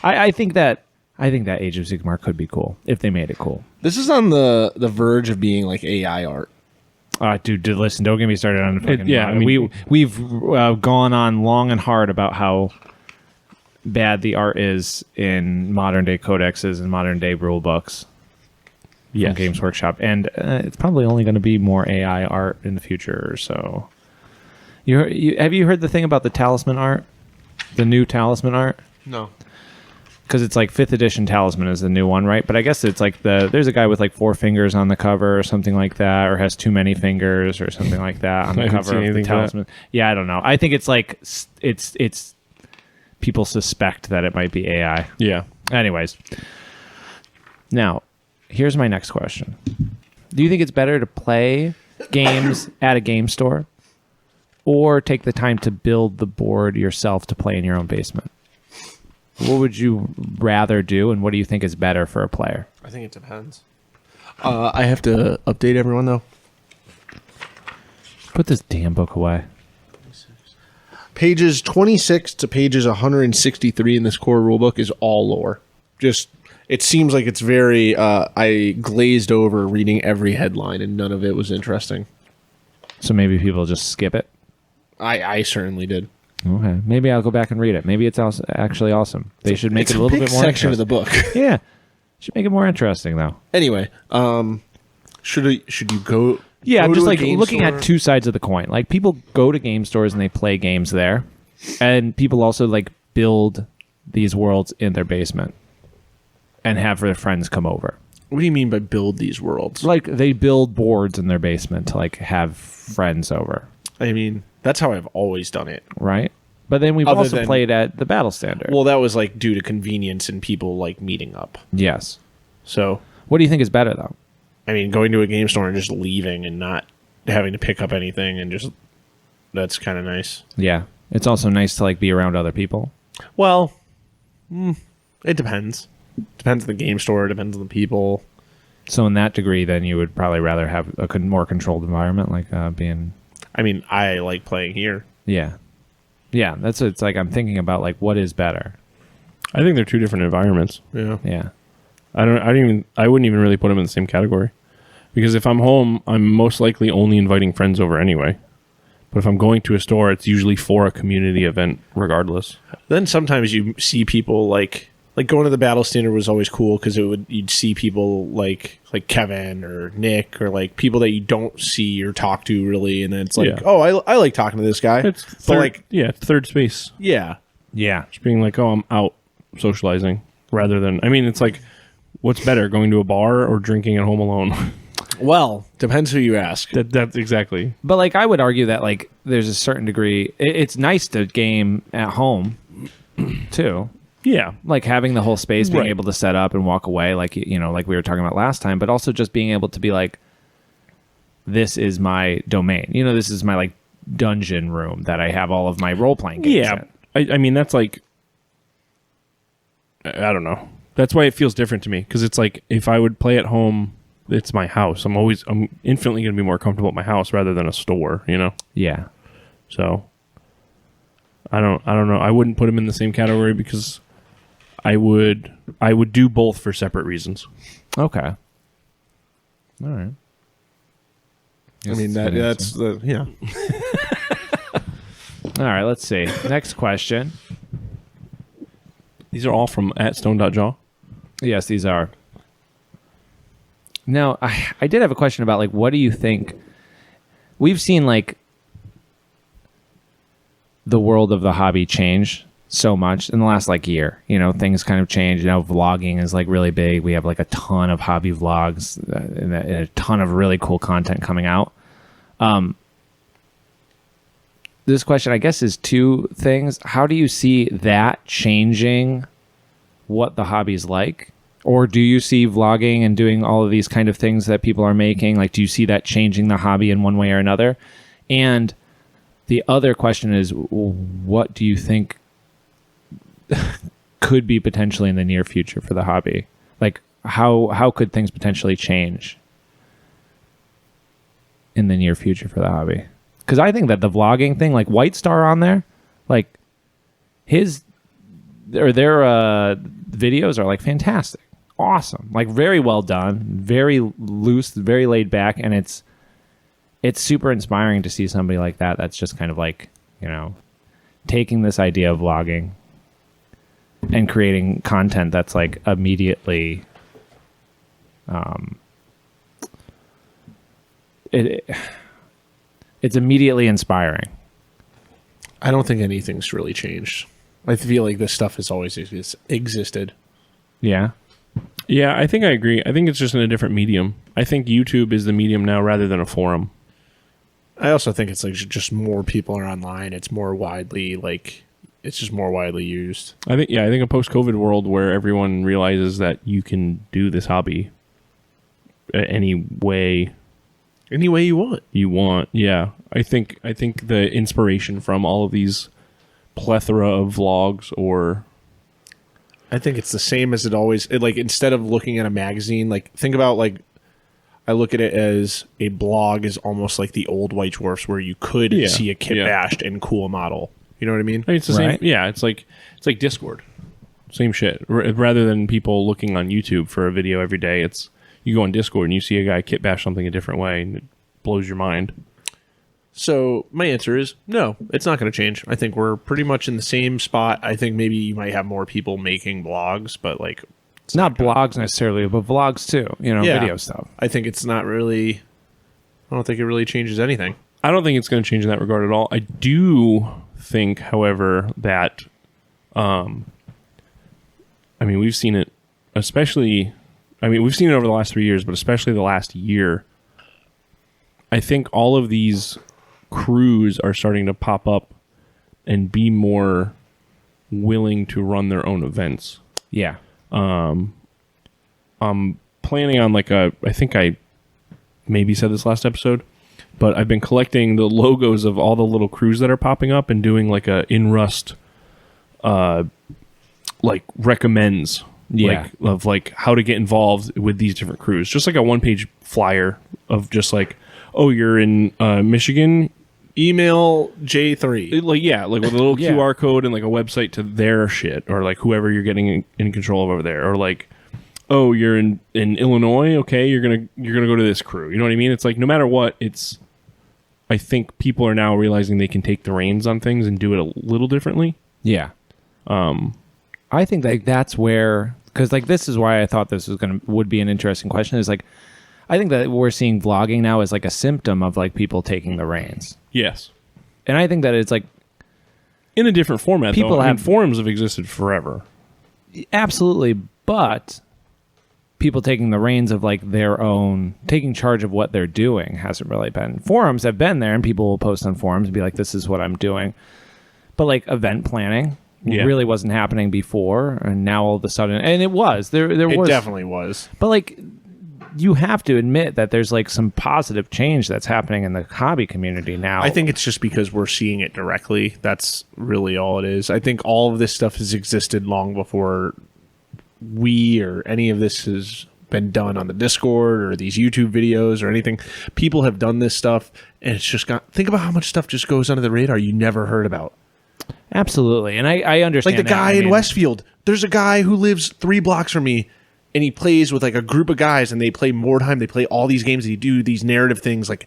I think that Age of Sigmar could be cool if they made it cool. This is on the verge of being like AI art. Dude, listen, don't get me started on the fucking. I mean, we've gone on long and hard about how bad the art is in modern day codexes and modern day rule books. From Games Workshop, and it's probably only going to be more AI art in the future or so. Have you heard the thing about the talisman art, the new talisman art? No, because it's like 5th edition talisman is the new one, right? But I guess it's like there's a guy with like 4 fingers on the cover or something like that, or has too many fingers or something like that on the cover of the talisman. Yeah, I don't know. I think it's like it's people suspect that it might be AI. Yeah. Anyways, now here's my next question. Do you think it's better to play games at a game store or take the time to build the board yourself to play in your own basement? What would you rather do, and what do you think is better for a player? I think it depends. I have to update everyone, though. Put this damn book away. Pages 26 to pages 163 in this core rulebook is all lore. Just, it seems like it's very, I glazed over reading every headline, and none of it was interesting. So maybe people just skip it? I certainly did. Okay. Maybe I'll go back and read it. Maybe it's actually awesome. They should make it a little bit more section of the book. Yeah. Should make it more interesting, though. Anyway, should you go... Yeah, go just to a like game looking store? at two sides of the coin. Like people go to game stores and they play games there, and people also like build these worlds in their basement and have their friends come over. What do you mean by build these worlds? Like they build boards in their basement to like have friends over. I mean, that's how I've always done it. Right? But then we've Other also than- played at the Battle Standard. Well, that was like due to convenience and people like meeting up. Yes. So, What do you think is better though? I mean, going to a game store and just leaving and not having to pick up anything and just, that's kind of nice. Yeah. It's also nice to like be around other people. Well, it depends. Depends on the game store. Depends on the people. So in that degree, then you would probably rather have a more controlled environment, like being. I mean, I like playing here. Yeah. Yeah. It's like I'm thinking about like what is better. I think they're two different environments. Yeah. Yeah. I wouldn't even really put them in the same category, because if I'm home, I'm most likely only inviting friends over anyway. But if I'm going to a store, it's usually for a community event regardless. Then sometimes you see people like going to the Battle Standard was always cool because you'd see people like Kevin or Nick or like people that you don't see or talk to really, and then it's like, Yeah. oh, I like talking to this guy. It's But third, like, it's third space. yeah, Yeah. Just being like, oh, I'm out socializing rather than, I mean, it's like, what's better, going to a bar or drinking at home alone? well, depends who you ask. That's exactly. But like I would argue that like there's a certain degree it's nice to game at home too. Yeah. Like having the whole space, being Right. able to set up and walk away, like like we were talking about last time, but also just being able to be like, this is my domain. This is my like dungeon room that I have all of my role playing games Yeah. in. I mean, that's like, I don't know. That's why it feels different to me. Because it's like, if I would play at home, it's my house. I'm infinitely going to be more comfortable at my house rather than a store, Yeah. So I don't know. I wouldn't put them in the same category because I would do both for separate reasons. Okay. All right. I mean that's the yeah. All right, let's see. Next question. These are all from @stone.jaw. Yes, these are. Now, I did have a question about, like, what do you think? We've seen, like, the world of the hobby change so much in the last, like, year. Things kind of change. Vlogging is, like, really big. We have, like, a ton of hobby vlogs and a ton of really cool content coming out. This question, I guess, is two things. How do you see that changing what the hobby's like? Or do you see vlogging and doing all of these kind of things that people are making? Like, do you see that changing the hobby in one way or another? And the other question is, what do you think could be potentially in the near future for the hobby? Like, how could things potentially change in the near future for the hobby? Because I think that the vlogging thing, like White Star on there, like their videos are like fantastic, awesome, like very well done, very loose, very laid back, and it's super inspiring to see somebody like that. That's just kind of like taking this idea of vlogging and creating content that's like immediately, it's immediately inspiring. I don't think anything's really changed. I feel like this stuff has always existed. Yeah. Yeah, I think I agree. I think it's just in a different medium. I think YouTube is the medium now rather than a forum. I also think it's like just more people are online. It's more widely it's just more widely used. I think a post-COVID world where everyone realizes that you can do this hobby any way you want. Yeah. I think the inspiration from all of these plethora of vlogs, or I think it's the same as it always like, instead of looking at a magazine, like think about like, I look at it as a blog is almost like the old White Dwarfs where you could see a kit bashed and cool model. You know what I mean? It's the same. Yeah. It's like Discord. Same shit. Rather than people looking on YouTube for a video every day, it's you go on Discord and you see a guy kit bash something a different way and it blows your mind. So my answer is no, it's not going to change. I think we're pretty much in the same spot. I think maybe you might have more people making blogs, but like It's not blogs necessarily, but vlogs too, video stuff. I think it's not really, I don't think it really changes anything. I don't think it's going to change in that regard at all. I do think, however, that, we've seen it, we've seen it over the last 3 years, but especially the last year. I think all of these crews are starting to pop up and be more willing to run their own events. Yeah. I'm planning on I think I maybe said this last episode, but I've been collecting the logos of all the little crews that are popping up and doing like a in Rust, recommends, of how to get involved with these different crews. Just like a 1-page flyer of just like, oh, you're in Michigan. Email J3. With a little QR code and like a website to their shit, or like whoever you're getting in control of over there, or like, oh, you're in Illinois, okay, you're gonna go to this crew. You know what I mean? It's like no matter what, I think people are now realizing they can take the reins on things and do it a little differently. Yeah. I think that that's where, because like this is why I thought this would be an interesting question. Is like, I think that we're seeing vlogging now as like a symptom of like people taking the reins, Yes. and I think that it's like In a different format, People though. I mean, have- forums have existed forever. absolutely, but people taking the reins of like their own, taking charge of what they're doing hasn't really been. Forums have been there, and people will post on forums and be like, "This is what I'm doing," but like event planning. Yeah. Really wasn't happening before, and now all of a sudden, and it was there It was definitely was. but like you have to admit that there's like some positive change that's happening in the hobby community now. I think it's just because we're seeing it directly. That's really all it is. I think all of this stuff has existed long before we or any of this has been done on the Discord or these YouTube videos or anything. People have done this stuff, and it's just got. Think about how much stuff just goes under the radar you never heard about. absolutely, and I understand Like the that. guy I in mean, Westfield. There's a guy who lives 3 blocks from me, and he plays with like a group of guys, and they play Mordheim. They play all these games. They do these narrative things like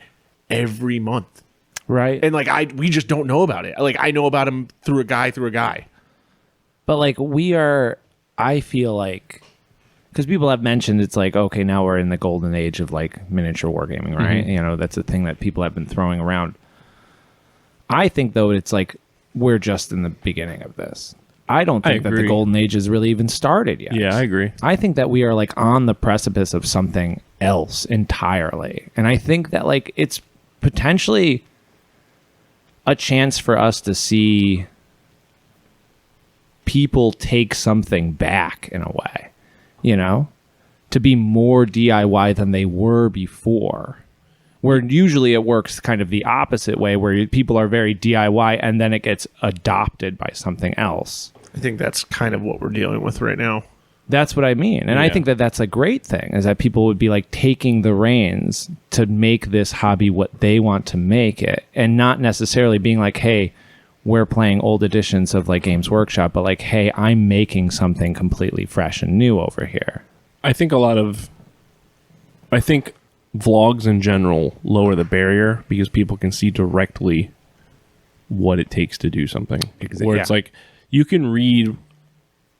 every month, right? and like we just don't know about it. Like I know about him through a guy. But like I feel like, because people have mentioned it's like, okay, now we're in the golden age of like miniature wargaming, right? Mm-hmm. You know, that's a thing that people have been throwing around. I think though it's like we're just in the beginning of this. I don't think that the agree. golden age has really even started yet. Yeah, I agree. I think that we are like on the precipice of something else entirely. And I think that like it's potentially a chance for us to see people take something back in a way, you know, to be more DIY than they were before. Where usually it works kind of the opposite way, where people are very DIY and then it gets adopted by something else. I think that's kind of what we're dealing with right now. That's what I mean. And I Yeah. think that that's a great thing, is that people would be like taking the reins to make this hobby what they want to make it, and not necessarily being like, hey, we're playing old editions of like Games Workshop, but like, hey, I'm making something completely fresh and new over here. I think vlogs in general lower the barrier because people can see directly what it takes to do something. Where it's yeah. like you can read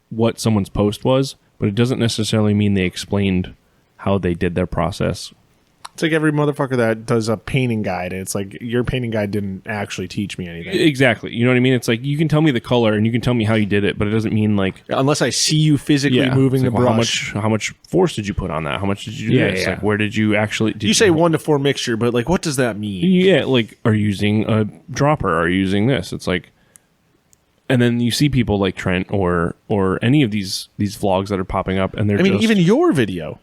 what someone's post was, but it doesn't necessarily mean they explained how they did their process. It's like every motherfucker that does a painting guide. It's like your painting guide didn't actually teach me anything. Exactly. You know what I mean? It's like you can tell me the color and you can tell me how you did it, but it doesn't mean like Unless I see you physically moving It's the like, well, brush. how much force did you put on that? How much did you do Yeah, this? yeah. Like where did you actually did You say 1 to 4 mixture, but like what does that mean? Yeah, like are you using a dropper? Are you using this? It's like, and then you see people like Trent or any of these vlogs that are popping up, and they're I mean, just, even your video.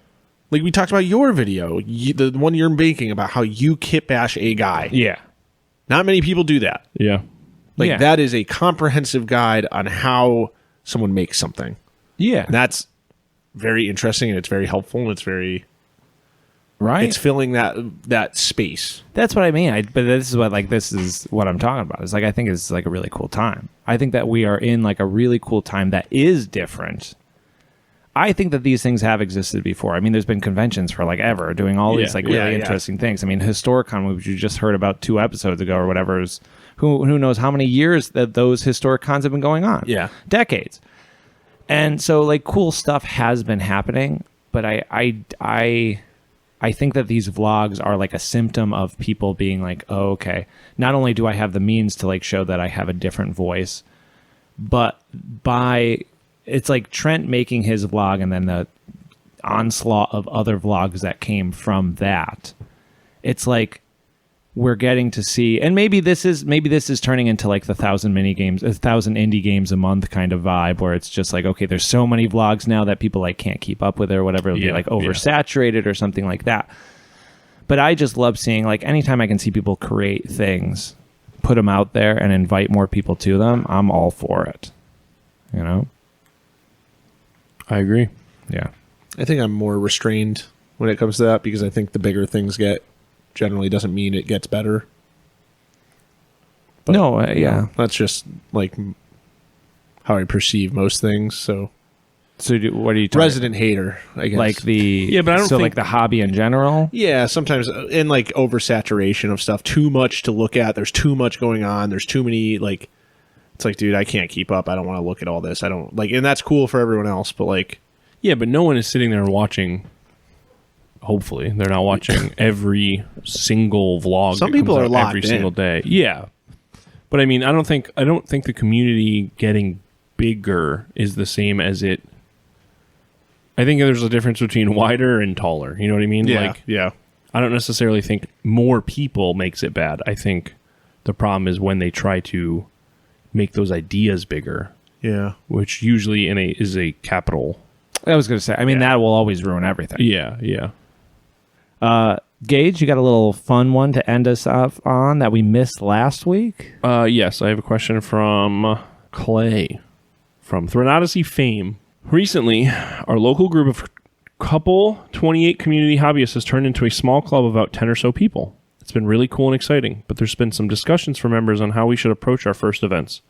Like we talked about your video, the one you're making about how you kit bash a guy. Yeah. Not many people do that. yeah, Like Yeah. that is a comprehensive guide on how someone makes something. Yeah. And that's very interesting, and it's very helpful, and it's very right. it's filling that space. That's what I mean. But this is what I'm talking about. It's like, I think it's like a really cool time. I think that we are in like a really cool time that is different. I think that these things have existed before. I mean, there's been conventions for like ever doing all these Yeah. like really Yeah, yeah. interesting things. I mean, Historicon, which you just heard about 2 episodes ago or whatever, is who knows how many years that those historic cons have been going on. Yeah. Decades. And so like cool stuff has been happening, but I think that these vlogs are like a symptom of people being like, oh, okay, not only do I have the means to like show that I have a different voice, but it's like Trent making his vlog and then the onslaught of other vlogs that came from that. It's like we're getting to see, and maybe this is turning into like the 1,000 mini games, 1,000 indie games a month kind of vibe, where it's just like, okay, there's so many vlogs now that people like can't keep up with it or whatever. It'll be Yeah, like yeah. oversaturated or something like that. But I just love seeing, like, anytime I can see people create things, put them out there and invite more people to them, I'm all for it. You know? I agree. Yeah. I think I'm more restrained when it comes to that because I think the bigger things get generally doesn't mean it gets better. But, Yeah. That's just like how I perceive most things. So So what are you talking Resident hater, I guess. Like the but I don't think like the hobby in general. Yeah, sometimes in like oversaturation of stuff, too much to look at. There's too much going on. There's too many like. It's like, dude, I can't keep up. I don't want to look at all this. I don't like, and that's cool for everyone else. But like, yeah, but no one is sitting there watching. Hopefully, they're not watching every single vlog. Some that people comes are out locked every in. single day. Yeah, but I mean, I don't think the community getting bigger is the same as it. I think there's a difference between wider and taller. You know what I mean? yeah. I don't necessarily think more people makes it bad. I think the problem is when they try to make those ideas bigger. Yeah. Which usually is a capital. I was going to say. I mean, that will always ruin everything. Yeah. Gage, you got a little fun one to end us off on that we missed last week? Yes, I have a question from Clay from Thronodyssey fame. Recently, our local group of couple 28 community hobbyists has turned into a small club of about 10 or so people. It's been really cool and exciting, but there's been some discussions for members on how we should approach our first events.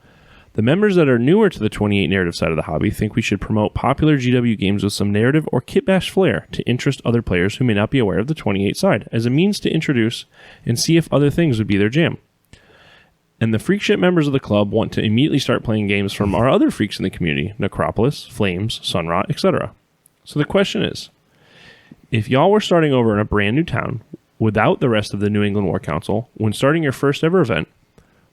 The members that are newer to the 28 narrative side of the hobby think we should promote popular GW games with some narrative or kit bash flair to interest other players who may not be aware of the 28 side, as a means to introduce and see if other things would be their jam. And the freak shit members of the club want to immediately start playing games from our other freaks in the community, Necropolis, Flames, Sunrot, etc. So the question is, if y'all were starting over in a brand new town without the rest of the New England War Council, when starting your first ever event,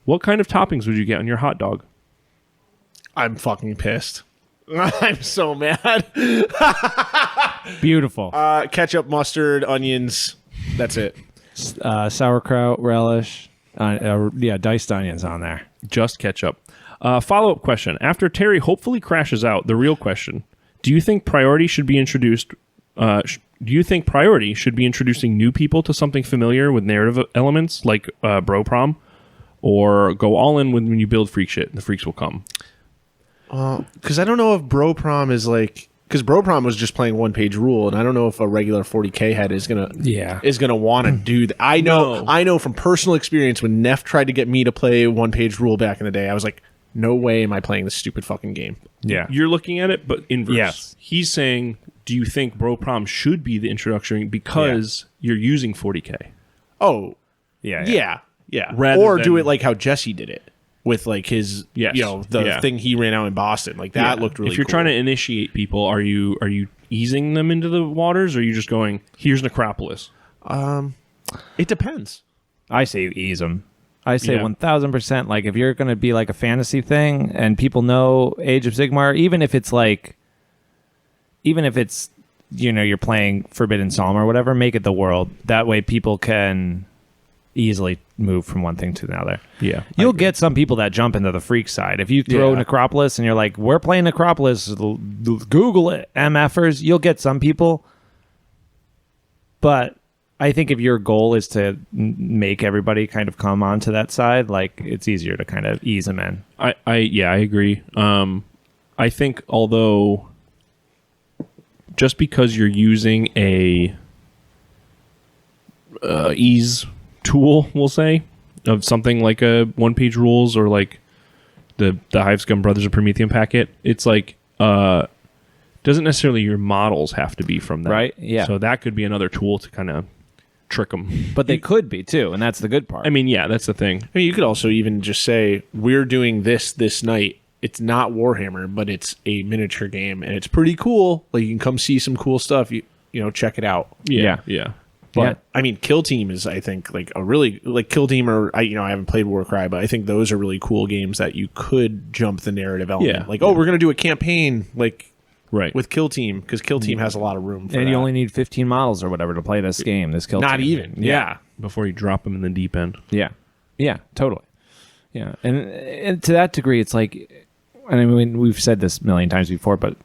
what kind of toppings would you get on your hot dog? I'm fucking pissed. I'm so mad. Beautiful. Ketchup, mustard, onions. That's it. Sauerkraut, relish. Diced onions on there. Just ketchup. Follow-up question. After Terry hopefully crashes out, the real question, do you think priority should be introduced... do you think priority should be introducing new people to something familiar with narrative elements like Bro Prom, or go all in when you build freak shit and the freaks will come? Because I don't know if Bro Prom is like, because Bro Prom was just playing one page rule, and I don't know if a regular 40K head is gonna want to do that. I know from personal experience when Neff tried to get me to play one page rule back in the day, I was like, no way am I playing this stupid fucking game. Yeah. You're looking at it, but inverse. Yes. He's saying, do you think Bro Prom should be the introduction because you're using 40K? Oh, Yeah. Rather or do than- it like how Jesse did it with like his, thing he ran out in Boston. Like that looked really. If you're cool. trying to initiate people, are you easing them into the waters, or are you just going, here's Necropolis? It depends. I say you ease them. I say Yeah. 1,000%. Like if you're going to be like a fantasy thing and people know Age of Sigmar, even if it's you're playing Forbidden Psalm or whatever, make it the world. That way people can easily move from one thing to another. Yeah. You'll get some people that jump into the freak side. If you throw Necropolis and you're like, we're playing Necropolis, Google it, MFers, you'll get some people. But I think if your goal is to make everybody kind of come onto that side, like it's easier to kind of ease them in. I agree. I think although just because you're using a ease tool, we'll say, of something like a one-page rules or like the Hive Scum Brothers of Promethean packet, it's like doesn't necessarily your models have to be from that, Right, yeah. So that could be another tool to kind of trick them. But they could be too, and that's the good part. I mean, yeah, that's the thing. I mean, you could also even just say, we're doing this night. It's not Warhammer, but it's a miniature game, and it's pretty cool. Like, you can come see some cool stuff. You check it out. Yeah. But I mean, Kill Team is, I think, like a really like Kill Team, or I haven't played Warcry, but I think those are really cool games that you could jump the narrative element. Yeah. Like, we're gonna do a campaign Right. with Kill Team, because Kill Team has a lot of room. For and that. you only need 15 models or whatever to play this game. This kill not team. even. Yeah. Before you drop them in the deep end. Yeah, totally. Yeah, and to that degree, it's like, and I mean, we've said this a million times before, but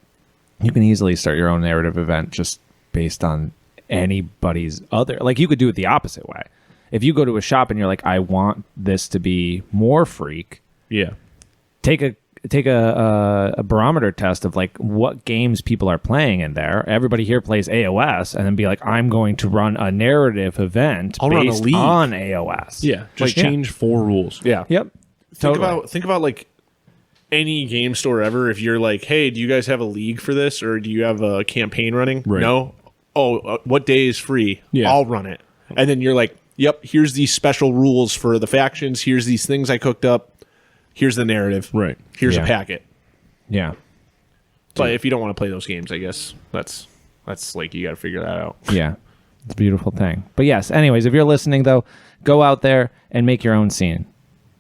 you can easily start your own narrative event just based on anybody's other. Like, you could do it the opposite way. If you go to a shop and you're like, I want this to be more freak. Yeah. Take a barometer test of like what games people are playing in there. Everybody here plays AOS, and then be like, I'm going to run a narrative event I'll run a based league. on AOS. Yeah. Just change 4 rules. Yeah. Yep. Think about like any game store ever, if you're like, hey, do you guys have a league for this, or do you have a campaign running? Right. No. Oh, what day is free? Yeah. I'll run it. And then you're like, yep, here's these special rules for the factions. Here's these things I cooked up. Here's the narrative. Right. Here's Yeah. a packet. Yeah. But if you don't want to play those games, I guess that's like, you got to figure that out. Yeah. It's a beautiful thing. But yes, anyways, if you're listening, though, go out there and make your own scene.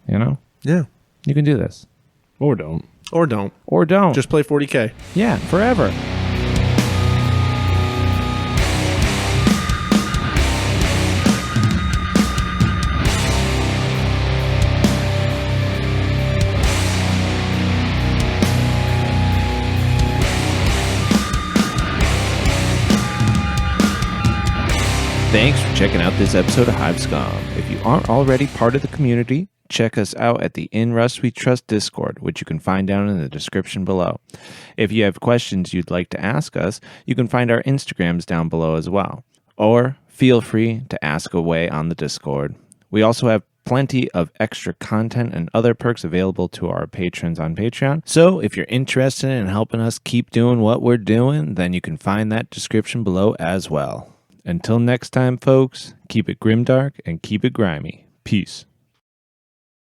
You know? Yeah. You can do this. Or don't. Or don't. Or don't. Just play 40K. yeah, forever. Thanks for checking out this episode of Hive Scum. If you aren't already part of the community, check us out at the In Rust We Trust Discord, which you can find down in the description below. If you have questions you'd like to ask us, you can find our Instagrams down below as well. Or feel free to ask away on the Discord. We also have plenty of extra content and other perks available to our patrons on Patreon. So if you're interested in helping us keep doing what we're doing, then you can find that description below as well. Until next time, folks, keep it grimdark and keep it grimy. Peace.